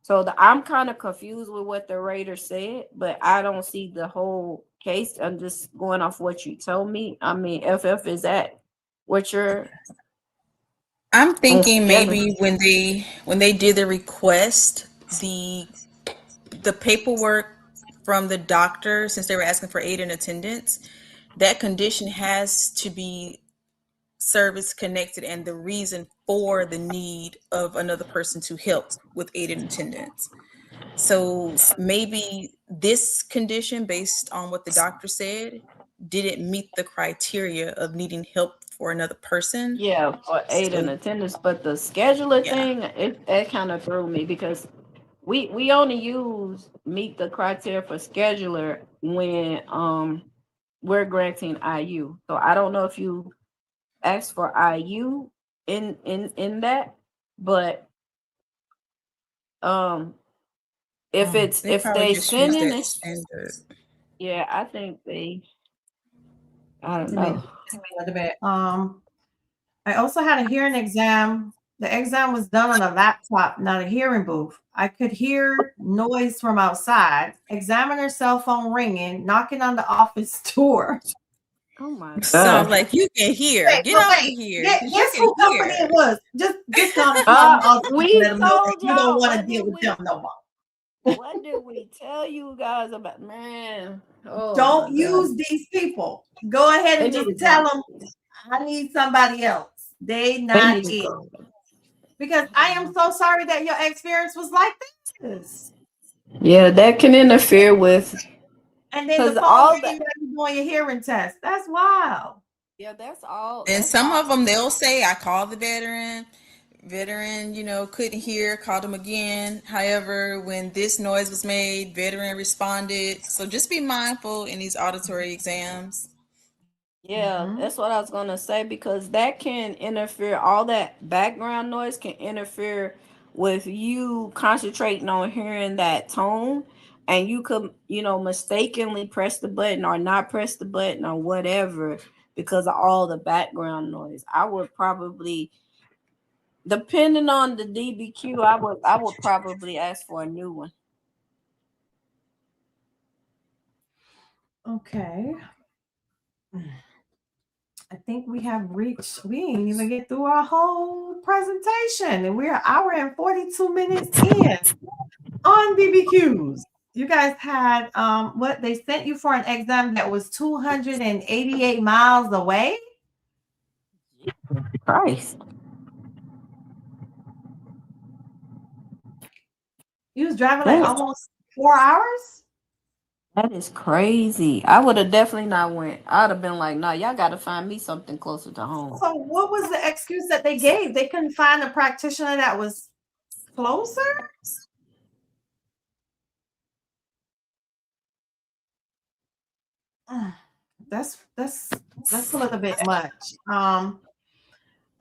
So I'm kind of confused with what the rater said, but I don't see the whole case. I'm just going off what you told me. I mean, FF, is that what you're I'm thinking together? maybe when they did the request, the paperwork from the doctor, since they were asking for aid and attendance, that condition has to be service connected and the reason for the need of another person to help with aid and attendance. So maybe this condition, based on what the doctor said, didn't meet the criteria of needing help for another person. Yeah, for aid and So attendance, but the scheduler yeah, thing, that kind of threw me because we only use meet the criteria for scheduler when we're granting IU. So I don't know if you asked for IU in that, but if it's they if probably they just use send in that this, standard. yeah, I think I don't Give me know. a little bit. I also had a hearing exam. The exam was done on a laptop, not a hearing booth. I could hear noise from outside. Examiner's cell phone ringing, knocking on the office door. Oh my Sounds god. like you can hear. Wait, Get but off of wait. here because you Guess can who company hear. it was? Just go and call them all and We let them know that told you don't y'all. want to What deal did with we them no more. what did we tell you guys about, man? Oh Don't my god. use these people. Go ahead They and need just to tell go. them I need somebody else. They They not need to it. go. Because I am so sorry that your experience was like this. Yeah, that can interfere with And then the because phone all ringing that. while you're doing your hearing test. That's wild. Yeah, that's all. And That's some all. of them, they'll say, I called the veteran, couldn't hear, called him again. However, when this noise was made, veteran responded. So just be mindful in these auditory exams. Yeah, Mhm. that's what I was gonna say because that can interfere. All that background noise can interfere with you concentrating on hearing that tone, and you could, mistakenly press the button or not press the button or whatever because of all the background noise. I would probably, depending on the DBQ, I would probably ask for a new one. Okay. I think we didn't even get through our whole presentation, and we're an hour and 42 minutes in on DBQs. You guys had what they sent you for an exam that was 288 miles away. Christ, You was driving like that almost 4 hours. that is crazy. I would have definitely not went. I'd have been like, nah, y'all got to find me something closer to home. So what was the excuse that they gave? They couldn't find a practitioner that was closer? That's a little bit much.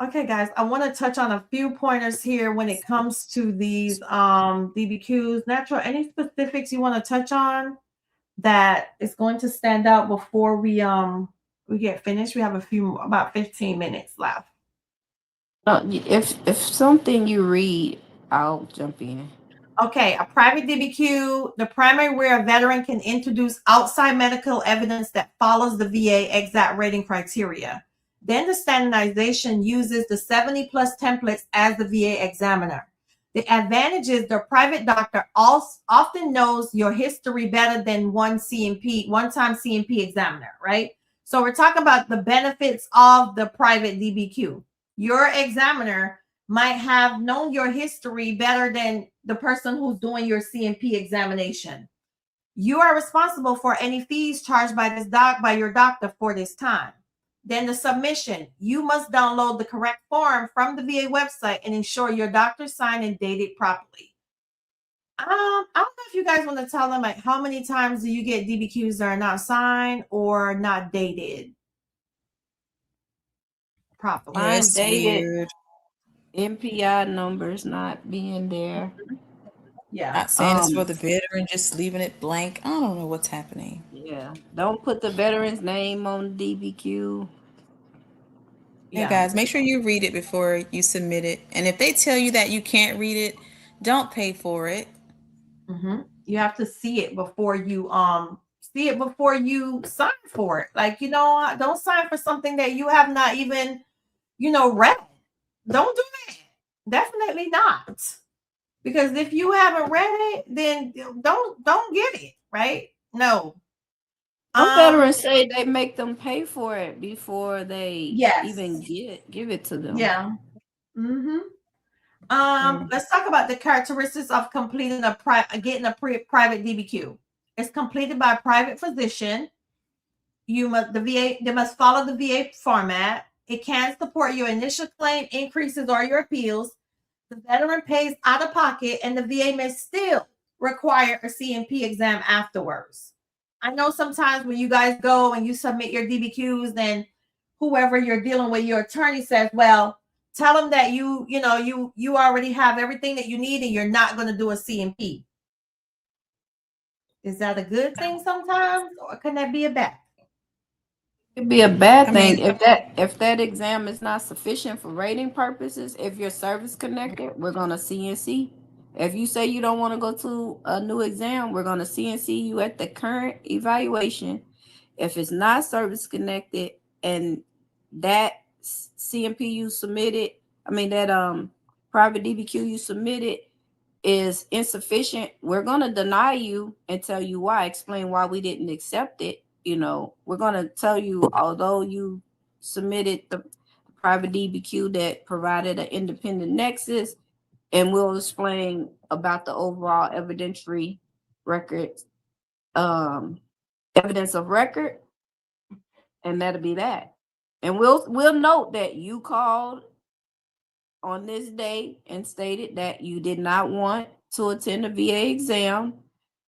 Okay, guys, I want to touch on a few pointers here when it comes to these DBQs. Natural, any specifics you want to touch on that is going to stand out before we get finished? We have about 15 minutes left. No, if something you read, I'll jump in. Okay, a private DBQ, the primary where a veteran can introduce outside medical evidence that follows the VA exact rating criteria. Then the standardization uses the 70 plus templates as the VA examiner. The advantage is the private doctor often knows your history better than one-time C&P examiner, right? So we're talking about the benefits of the private DBQ. Your examiner might have known your history better than the person who's doing your C&P examination. You are responsible for any fees charged by your doctor for this time. Then the submission, you must download the correct form from the VA website and ensure your doctor signed and dated properly. I don't know if you guys want to tell them like how many times do you get DBQs that are not signed or not dated properly? Yeah, Mine it's dated, weird. MPI numbers not being there. Yeah. Not saying it's for Um, the veteran, just leaving it blank. I don't know what's happening. yeah. Don't put the veteran's name on DBQ. Yeah, guys, make sure you read it before you submit it. And if they tell you that you can't read it, don't pay for it. You have to see it before you sign for it. Like, don't sign for something that you have not even, read. Don't do that. Definitely not. Because if you haven't read it, then don't get it, right? No. Some veterans say they make them pay for it before they even give it to them. Yeah. Let's talk about the characteristics of completing getting a private DBQ. It's completed by a private physician. They must follow the VA format. It can support your initial claim increases or your appeals. The veteran pays out of pocket, and the VA may still require a C&P exam afterwards. I know sometimes when you guys go and you submit your DBQs, then whoever you're dealing with, your attorney says, well, tell them that you already have everything that you need and you're not going to do a C&P. Is that a good thing sometimes, or can that be a bad thing? It'd be a bad thing if that exam is not sufficient for rating purposes. If you're service connected, we're gonna CNC. If you say you don't want to go to a new exam, we're gonna CNC you at the current evaluation. If it's not service connected and that C&P you submitted, that private DBQ you submitted is insufficient, we're gonna deny you and tell you why. Explain why we didn't accept it. We're going to tell you, although you submitted the private DBQ that provided an independent nexus, and we'll explain about the overall evidentiary records, evidence of record, and that'll be that. And we'll note that you called on this day and stated that you did not want to attend a VA exam,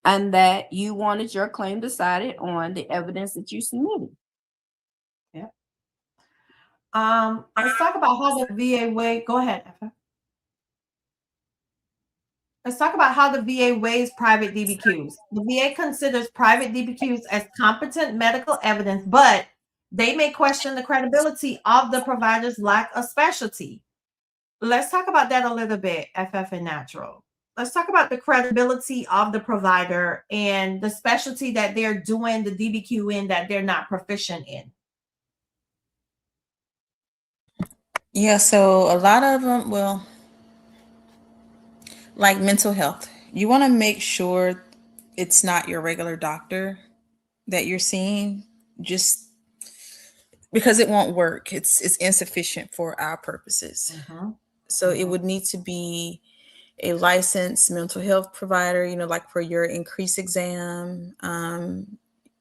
and that you wanted your claim decided on the evidence that you submitted. Yeah. Let's talk about how the VA weighs. Go ahead, Effa. Let's talk about how the VA weighs private DBQs. The VA considers private DBQs as competent medical evidence, but they may question the credibility of the provider's lack of specialty. Let's talk about that a little bit, FF and Natural. Let's talk about the credibility of the provider and the specialty that they're doing the DBQ in that they're not proficient in. Yeah, so a lot of them, like mental health, you want to make sure it's not your regular doctor that you're seeing, just because it won't work. It's insufficient for our purposes. So it would need to be a licensed mental health provider, like for your increased exam.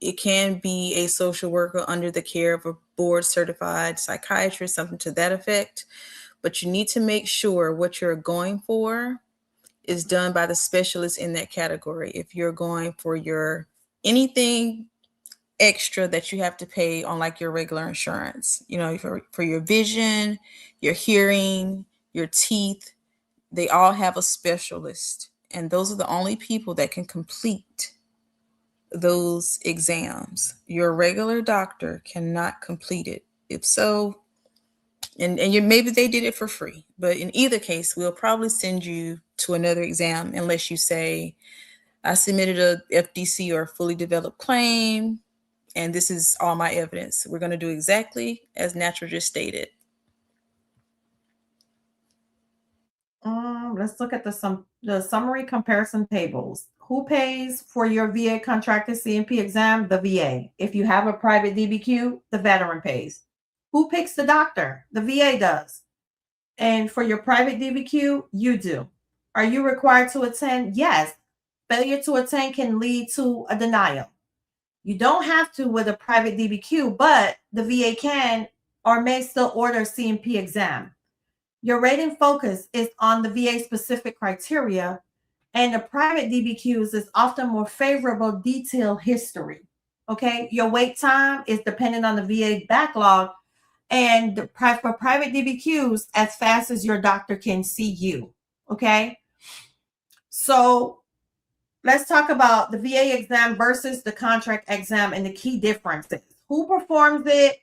It can be a social worker under the care of a board certified psychiatrist, something to that effect. But you need to make sure what you're going for is done by the specialist in that category. If you're going for your anything extra that you have to pay on like your regular insurance, for your vision, your hearing, your teeth, they all have a specialist, and those are the only people that can complete those exams. Your regular doctor cannot complete it. If so, and maybe they did it for free, but in either case, we'll probably send you to another exam unless you say, I submitted a FDC or a fully developed claim, and this is all my evidence. We're going to do exactly as Natural just stated. Let's look at the summary comparison tables. Who pays for your VA contracted C&P exam? The VA. If you have a private DBQ, the veteran pays. Who picks the doctor? The VA does. And for your private DBQ, you do. Are you required to attend? Yes. Failure to attend can lead to a denial. You don't have to with a private DBQ, but the VA can or may still order a C&P exam. Your rating focus is on the VA specific criteria, and the private DBQs is often more favorable detailed history. Okay, your wait time is dependent on the VA backlog, and for private DBQs, as fast as your doctor can see you. Okay, so let's talk about the VA exam versus the contract exam and the key differences. Who performs it?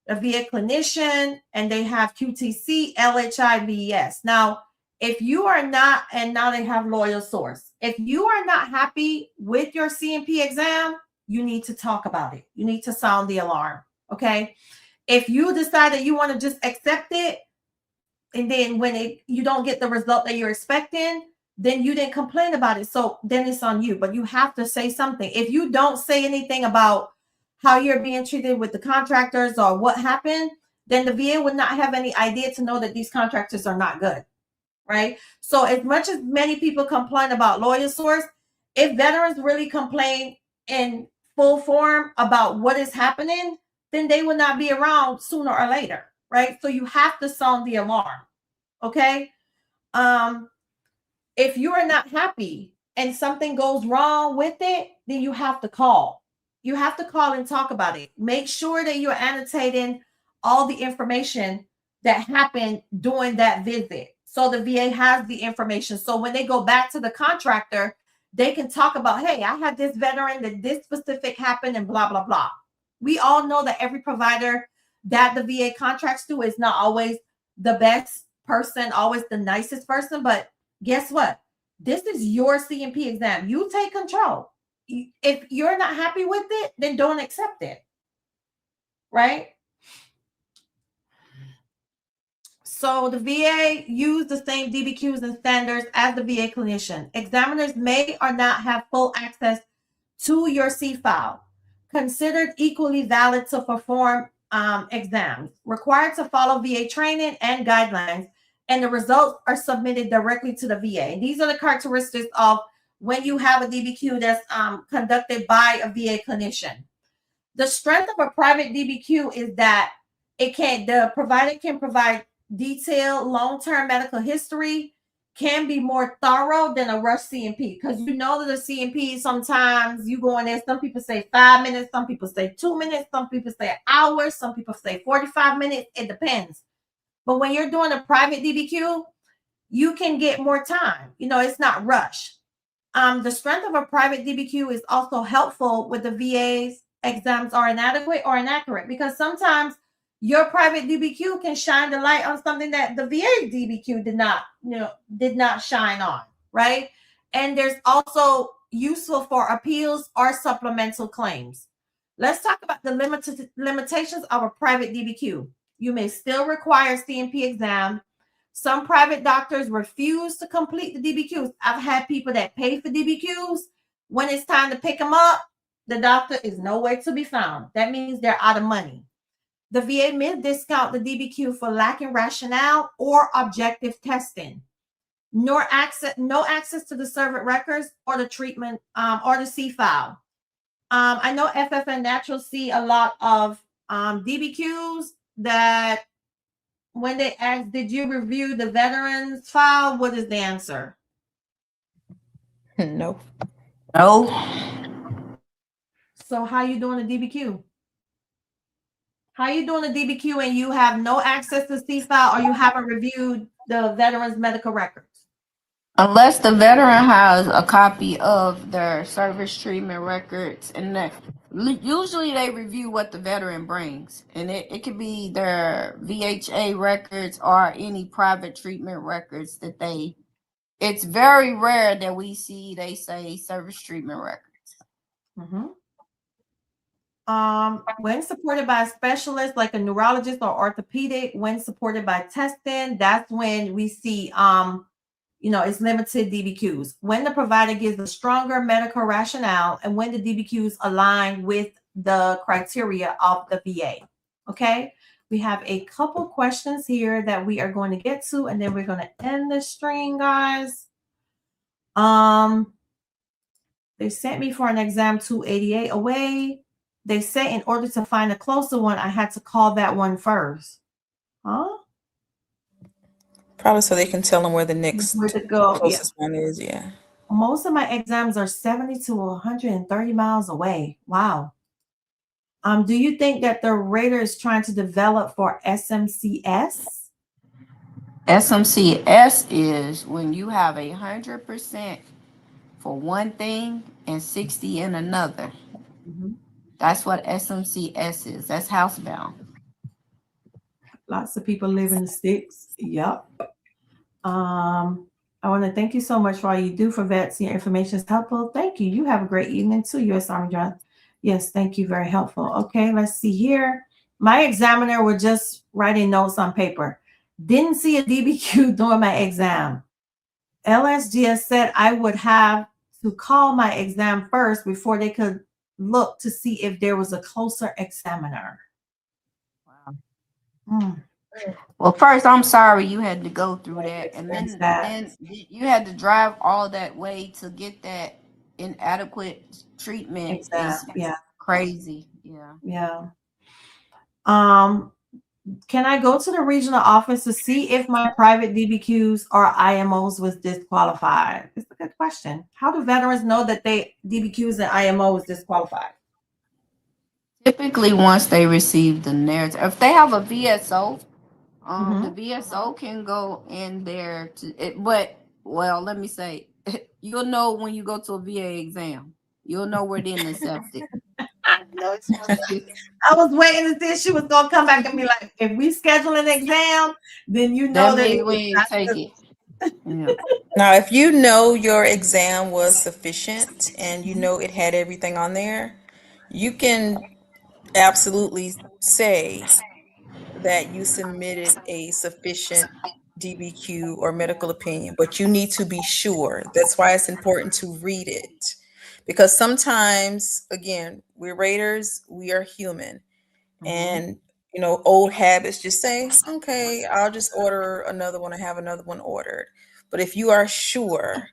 a VA clinician, and they have QTC, LHI, VES. Now, if you are not, and now they have loyal source. If you are not happy with your C&P exam, you need to talk about it. You need to sound the alarm, okay? If you decide that you want to just accept it, and then when you don't get the result that you're expecting, then you didn't complain about it. So then it's on you, but you have to say something. If you don't say anything about how you're being treated with the contractors or what happened, then the VA would not have any idea to know that these contractors are not good, right? So as much as many people complain about lawyer source, if veterans really complain in full form about what is happening, then they will not be around sooner or later, right? So you have to sound the alarm, okay? If you are not happy and something goes wrong with it, then you have to call. You have to call and talk about it. Make sure that you're annotating all the information that happened during that visit. So the VA has the information. So when they go back to the contractor, they can talk about, hey, I had this veteran that this specific happened and blah, blah, blah. We all know that every provider that the VA contracts to is not always the best person, always the nicest person, but guess what? This is your C&P exam. You take control. If you're not happy with it, then don't accept it, right? So the VA use the same DBQs and standards as the VA clinician. Examiners may or not have full access to your C file. Considered equally valid to perform exams. Required to follow VA training and guidelines, and the results are submitted directly to the VA. And these are the characteristics of when you have a DBQ that's conducted by a VA clinician. The strength of a private DBQ is that the provider can provide detailed long-term medical history, can be more thorough than a rush C&P, because you know that a C&P, sometimes you go in there, some people say 5 minutes, some people say 2 minutes, some people say an hour, some people say 45 minutes. It depends. But when you're doing a private DBQ, you can get more time. You know, it's not rush. The strength of a private DBQ is also helpful with the VA's exams are inadequate or inaccurate, because sometimes your private DBQ can shine the light on something that the VA DBQ did not shine on, right? And there's also useful for appeals or supplemental claims. Let's talk about the limitations of a private DBQ. You may still require C&P exam. Some private doctors refuse to complete the DBQs. I've had people that pay for DBQs. When it's time to pick them up, the doctor is nowhere to be found. That means they're out of money. The VA may discount the DBQ for lacking rationale or objective testing. No access to the servant records or the treatment or the C file. I know FFN Natural see a lot of DBQs that when they ask, did you review the veterans file? What is the answer? No. No. So how you doing a DBQ? How you doing a DBQ and you have no access to C file or you haven't reviewed the veterans medical records? Unless the veteran has a copy of their service treatment records, and usually they review what the veteran brings, and it could be their VHA records or any private treatment records that it's very rare that we see they say service treatment records. Mm-hmm. When supported by a specialist like a neurologist or orthopedic, when supported by testing, that's when we see it's limited DBQs. When the provider gives a stronger medical rationale and when the DBQs align with the criteria of the VA. Okay, we have a couple questions here that we are going to get to, and then we're going to end the stream, guys. They sent me for an exam 288 away. They said in order to find a closer one, I had to call that one first. Huh? Probably so they can tell them where the next closest one is. Yeah. Most of my exams are 70 to 130 miles away. Wow. Do you think that the rater is trying to develop for SMCS? SMCS is when you have 100% for one thing and 60 in another. Mm-hmm. That's what SMCS is. That's housebound. Lots of people live in the sticks. Yep. I want to thank you so much for all you do for vets. Your information is helpful. Thank you. You have a great evening too, U.S. Army John. Yes, thank you. Very helpful. Okay, let's see here. My examiner was just writing notes on paper. Didn't see a DBQ during my exam. LSGS said I would have to call my exam first before they could look to see if there was a closer examiner. Wow. Hmm. Well, first, I'm sorry you had to go through that, and then you had to drive all that way to get that inadequate treatment. Exam. Is Yeah. crazy. Yeah. Yeah. Can I go to the regional office to see if my private DBQs or IMOs was disqualified? It's a good question. How do veterans know that they DBQs and IMO was disqualified? Typically, once they receive the narrative, if they have a VSO, Mhm. the VSO can go in there to it. But well, let me say, you'll know when you go to a VA exam. You'll know where they didn't accept it. No, I was waiting to see if she was gonna come back and be like, if we schedule an exam, then you know That that means it we was ain't not take good. it. Yeah. Now, if you know your exam was sufficient and you know it had everything on there, you can absolutely say that you submitted a sufficient DBQ or medical opinion, but you need to be sure. That's why it's important to read it. Because sometimes, again, we're raters, we are human. And, old habits just say, okay, I'll just order another one or have another one ordered. But if you are sure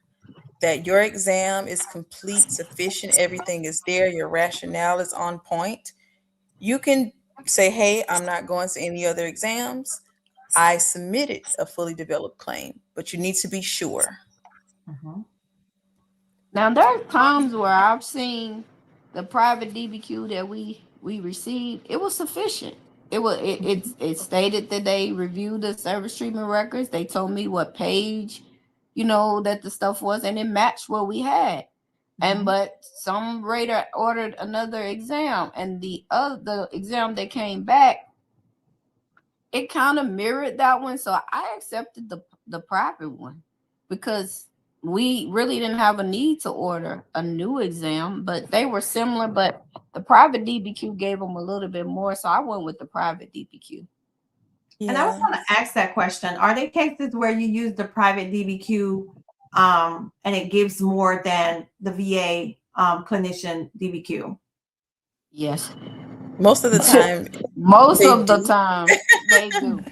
that your exam is complete, sufficient, everything is there, your rationale is on point, you can say, hey, I'm not going to any other exams. I submitted a fully developed claim, but you need to be sure. Mhm. Now there are times where I've seen the private DBQ that we received. It was sufficient. It stated that they reviewed the service treatment records. They told me what page, that the stuff was, and it matched what we had. And but some rater ordered another exam, and the exam that came back, it kind of mirrored that one. So I accepted the private one because we really didn't have a need to order a new exam, but they were similar. But the private DBQ gave them a little bit more, so I went with the private DBQ. And I was Yeah. going to ask that question. Are there cases where you use the private DBQ and it gives more than the VA clinician DBQ? Yes. Most of the time, Most they of the do. time, they do.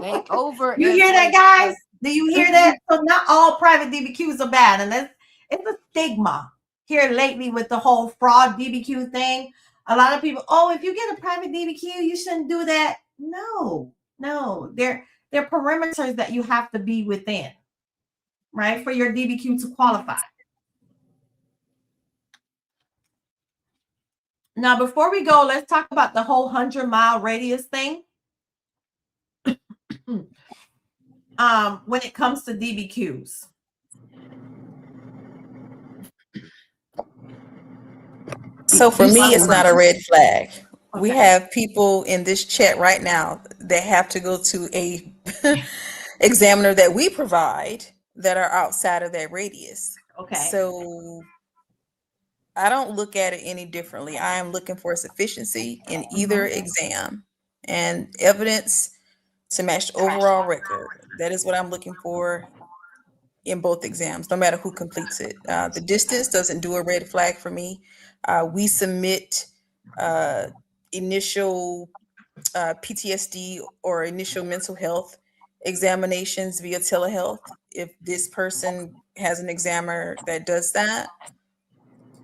They over. You hear that, guys? Do you hear that? So not all private DBQs are bad, and it's a stigma here lately with the whole fraud DBQ thing. A lot of people, oh, if you get a private DBQ, you shouldn't do that. No, they're perimeters that you have to be within, right, for your DBQ to qualify. Now, before we go, let's talk about the whole 100-mile radius thing. When it comes to DBQs. So for me, it's not a red flag. We have people in this chat right now that have to go to a examiner that we provide that are outside of that radius. Okay. So I don't look at it any differently. I am looking for sufficiency in either exam and evidence to match the overall record. That is what I'm looking for in both exams, no matter who completes it. The distance doesn't do a red flag for me. We submit initial PTSD or initial mental health examinations via telehealth. If this person has an examiner that does that,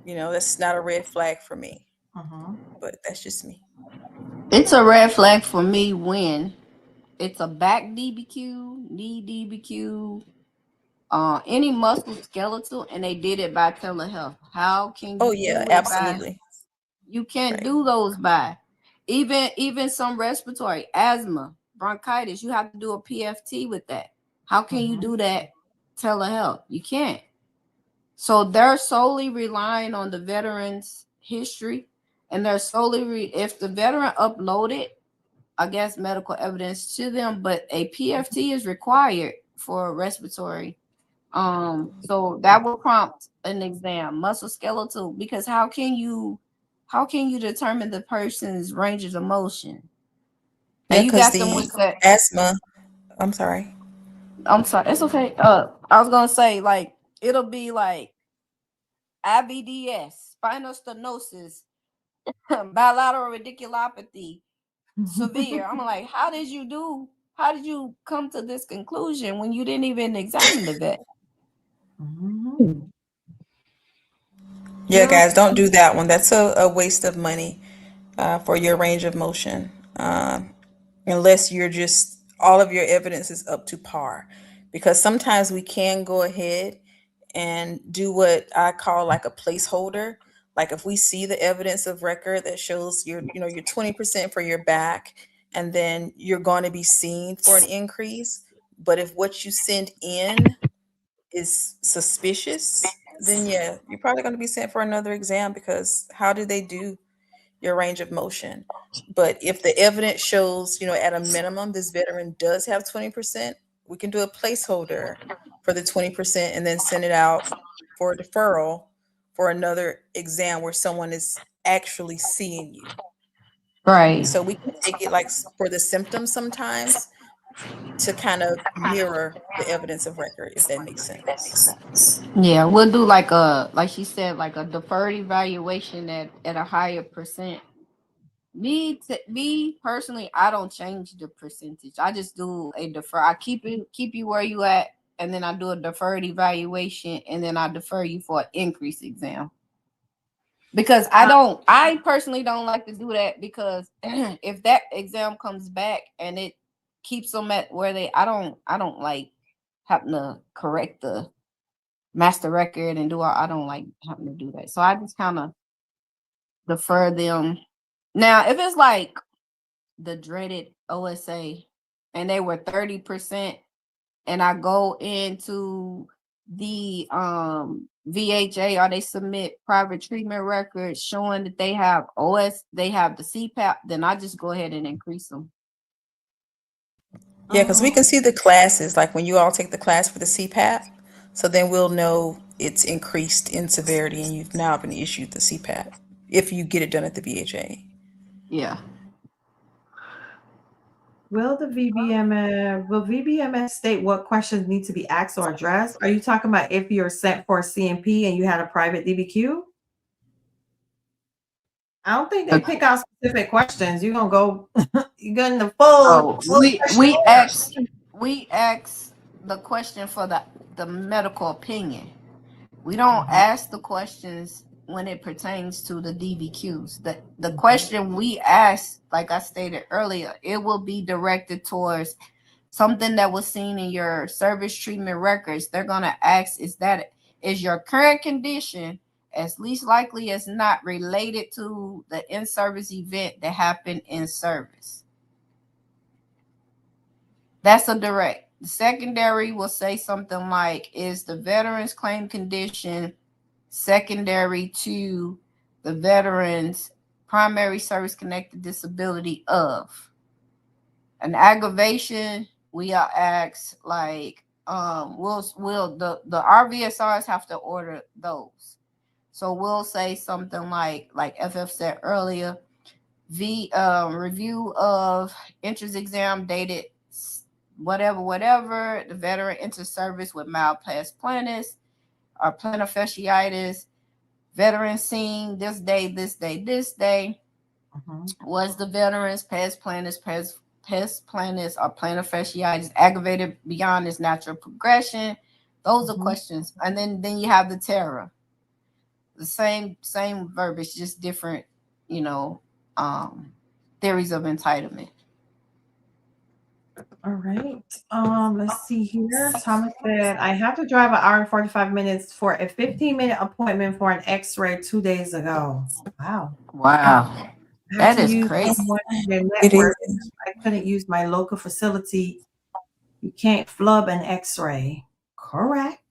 that's not a red flag for me. But that's just me. It's a red flag for me when it's a back DBQ, knee DBQ, any musculoskeletal, and they did it by telehealth. How can you Oh do yeah, it absolutely. You can't do those by even some respiratory, asthma, bronchitis. You have to do a PFT with that. How can you do that telehealth? You can't. So they're solely relying on the veteran's history, and they're solely if the veteran uploaded I guess, medical evidence to them, but a PFT is required for respiratory. So that will prompt an exam, musculoskeletal, because how can you determine the person's ranges of motion? Yeah, And you because got them with that. asthma. I'm sorry. I'm sorry, it's okay. I was gonna say, like, it'll be like IBDS, spinal stenosis, bilateral radiculopathy, severe. I'm like, how did you come to this conclusion when you didn't even examine the vet? Yeah, guys, don't do that one. That's a waste of money for your range of motion, unless you're just all of your evidence is up to par. Because sometimes we can go ahead and do what I call like a placeholder. Like if we see the evidence of record that shows your 20% for your back, and then you're going to be seen for an increase. But if what you send in is suspicious, then yeah, you're probably going to be sent for another exam, because how do they do your range of motion? But if the evidence shows, at a minimum, this veteran does have 20%, we can do a placeholder for the 20% and then send it out for a deferral for another exam where someone is actually seeing you. Right. So we can take it like for the symptoms sometimes to kind of mirror the evidence of record, if that makes sense. Yeah, we'll do like she said, like a deferred evaluation at a higher percent. Me personally, I don't change the percentage. I just do a defer. I keep you where you at, and then I do a deferred evaluation, and then I defer you for an increased exam. Because I personally don't like to do that, because if that exam comes back and it keeps them at where I don't like having to correct the master record and I don't like having to do that. So I just kind of defer them. Now, if it's like the dreaded OSA and they were 30%, and I go into the VHA, or they submit private treatment records showing that they have they have the CPAP, then I just go ahead and increase them. Yeah, because we can see the classes, like when you all take the class for the CPAP, so then we'll know it's increased in severity and you've now been issued the CPAP if you get it done at the VHA. Yeah. Will VBMS state what questions need to be asked or addressed? Are you talking about if you're sent for a C&P and you had a private DBQ? I don't think they pick out specific questions. You're gonna go, you're getting the full. We ask the question for the medical opinion. We don't ask the questions when it pertains to the DBQs. The question we ask, like I stated earlier, it will be directed towards something that was seen in your service treatment records. They're gonna ask, is your current condition as least likely as not related to the in-service event that happened in service? That's a direct. The secondary will say something like, is the veteran's claim condition secondary to the veteran's primary service connected disability of an aggravation? We are asked like, will the RVSRs have to order those? So we'll say something like FF said earlier, review of entrance exam dated whatever, the veteran enters service with mild pars planus or plantar fasciitis, veteran seen this day. Was the veteran's pars planus or plantar fasciitis aggravated beyond its natural progression? Those are questions. And then you have the terror. The same verbiage, just different, theories of entitlement. All right. Let's see here. Thomas said, I have to drive an hour and 45 minutes for a 15-minute appointment for an X-ray 2 days ago. Wow. That is crazy. Network. I couldn't use my local facility. You can't flub an X-ray. Correct.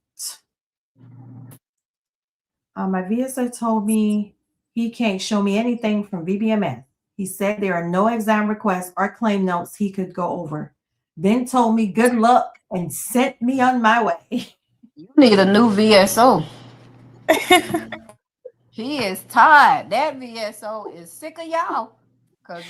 My VSA told me he can't show me anything from VBMS. He said there are no exam requests or claim notes he could go over. Then told me good luck and sent me on my way. You need a new VSO. He is tired. That VSO is sick of y'all.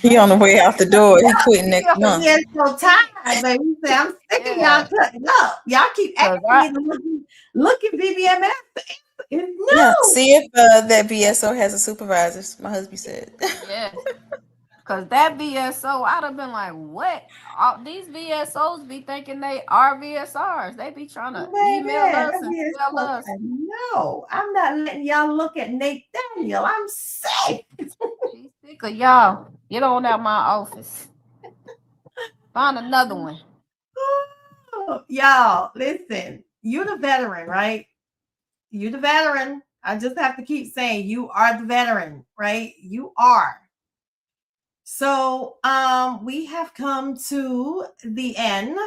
He on the way out the door. He quitting next month. He is so tired, baby. He said, I'm sick of y'all cutting up. Y'all keep asking me to look at VBMS. No. Yeah, see if that VSO has a supervisor. My husband said. Yeah. Because that VSO, I'd have been like, what? All these VSOs be thinking they are VSRs. They be trying to email us and tell us. No, I'm not letting y'all look at Nathaniel. I'm sick. She's sick of y'all. Get on out my office. Find another one. Oh, y'all, listen. You the veteran, right? You the veteran. I just have to keep saying you are the veteran, right? You are. So we have come to the end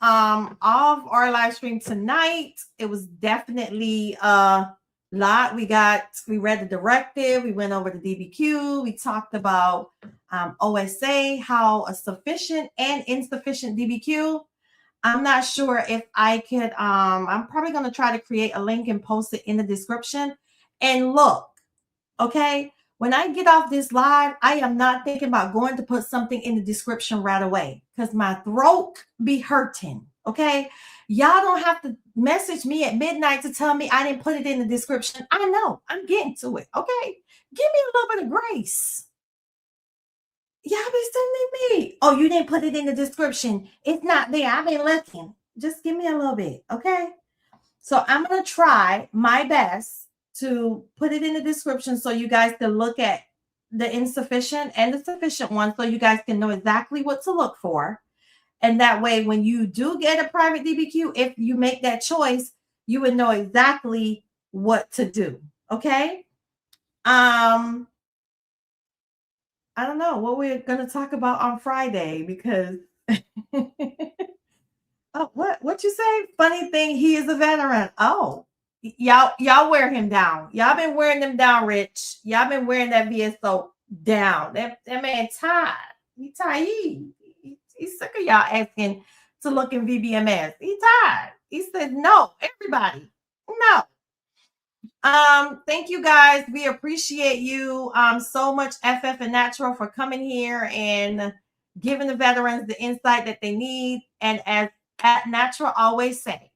of our live stream tonight. It was definitely a lot. We read the directive, we went over the DBQ, we talked about OSA, how a sufficient and insufficient DBQ. I'm not sure if I could, I'm probably going to try to create a link and post it in the description. And look, okay, when I get off this live, I am not thinking about going to put something in the description right away because my throat be hurting, okay? Y'all don't have to message me at midnight to tell me I didn't put it in the description. I know, I'm getting to it, okay? Give me a little bit of grace. Y'all be sending me, oh, you didn't put it in the description. It's not there. I've been looking. Just give me a little bit, okay? So I'm going to try my best to put it in the description so you guys can look at the insufficient and the sufficient one so you guys can know exactly what to look for. And that way, when you do get a private DBQ, if you make that choice, you would know exactly what to do, okay? I don't know what we're going to talk about on Friday because oh, what you say? Funny thing, he is a veteran. Oh, y'all wear him down. Y'all been wearing them down, Rich. Y'all been wearing that VSO down. That man tired. He tired. He's sick of y'all asking to look in VBMS. He tired. He said no. Everybody, no. Thank you guys. We appreciate you so much, FF and Natural, for coming here and giving the veterans the insight that they need. And as at Natural always say,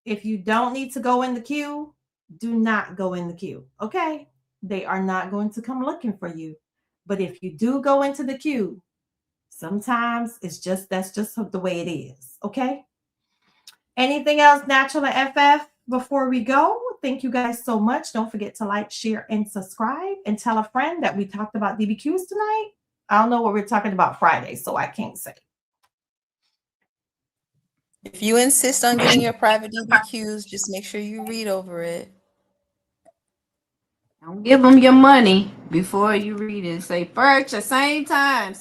if you don't need to go in the queue, do not go in the queue. Okay? They are not going to come looking for you. But if you do go into the queue, sometimes that's just the way it is. Okay? Anything else, Natural and FF, before we go? Thank you guys so much. Don't forget to like, share, and subscribe, and tell a friend that we talked about DBQs tonight. I don't know what we're talking about Friday, so I can't say. If you insist on getting your private DBQs, just make sure you read over it. Don't give them your money before you read it. Say purchase, same time.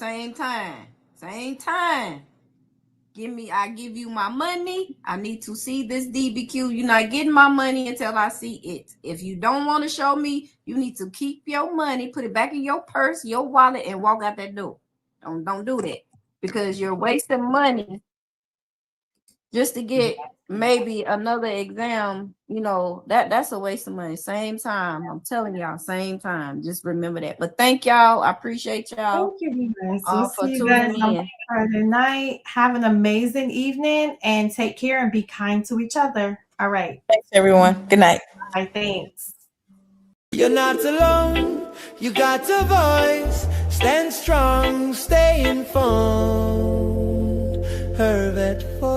I give you my money. I need to see this DBQ. You're not getting my money until I see it. If you don't want to show me, you need to keep your money, put it back in your purse, your wallet, and walk out that door. Don't do that because you're wasting money just to get maybe another exam. You know, that's a waste of money. Same time. I'm telling y'all, same time. Just remember that. But thank y'all. I appreciate y'all. Thank you guys. For See you guys tuning in. on Friday night. Have an amazing evening and take care and be kind to each other. All right. Thanks, everyone. Good night. Bye. Thanks. You're not alone. You got a voice. Stand strong. Stay informed. Her vet for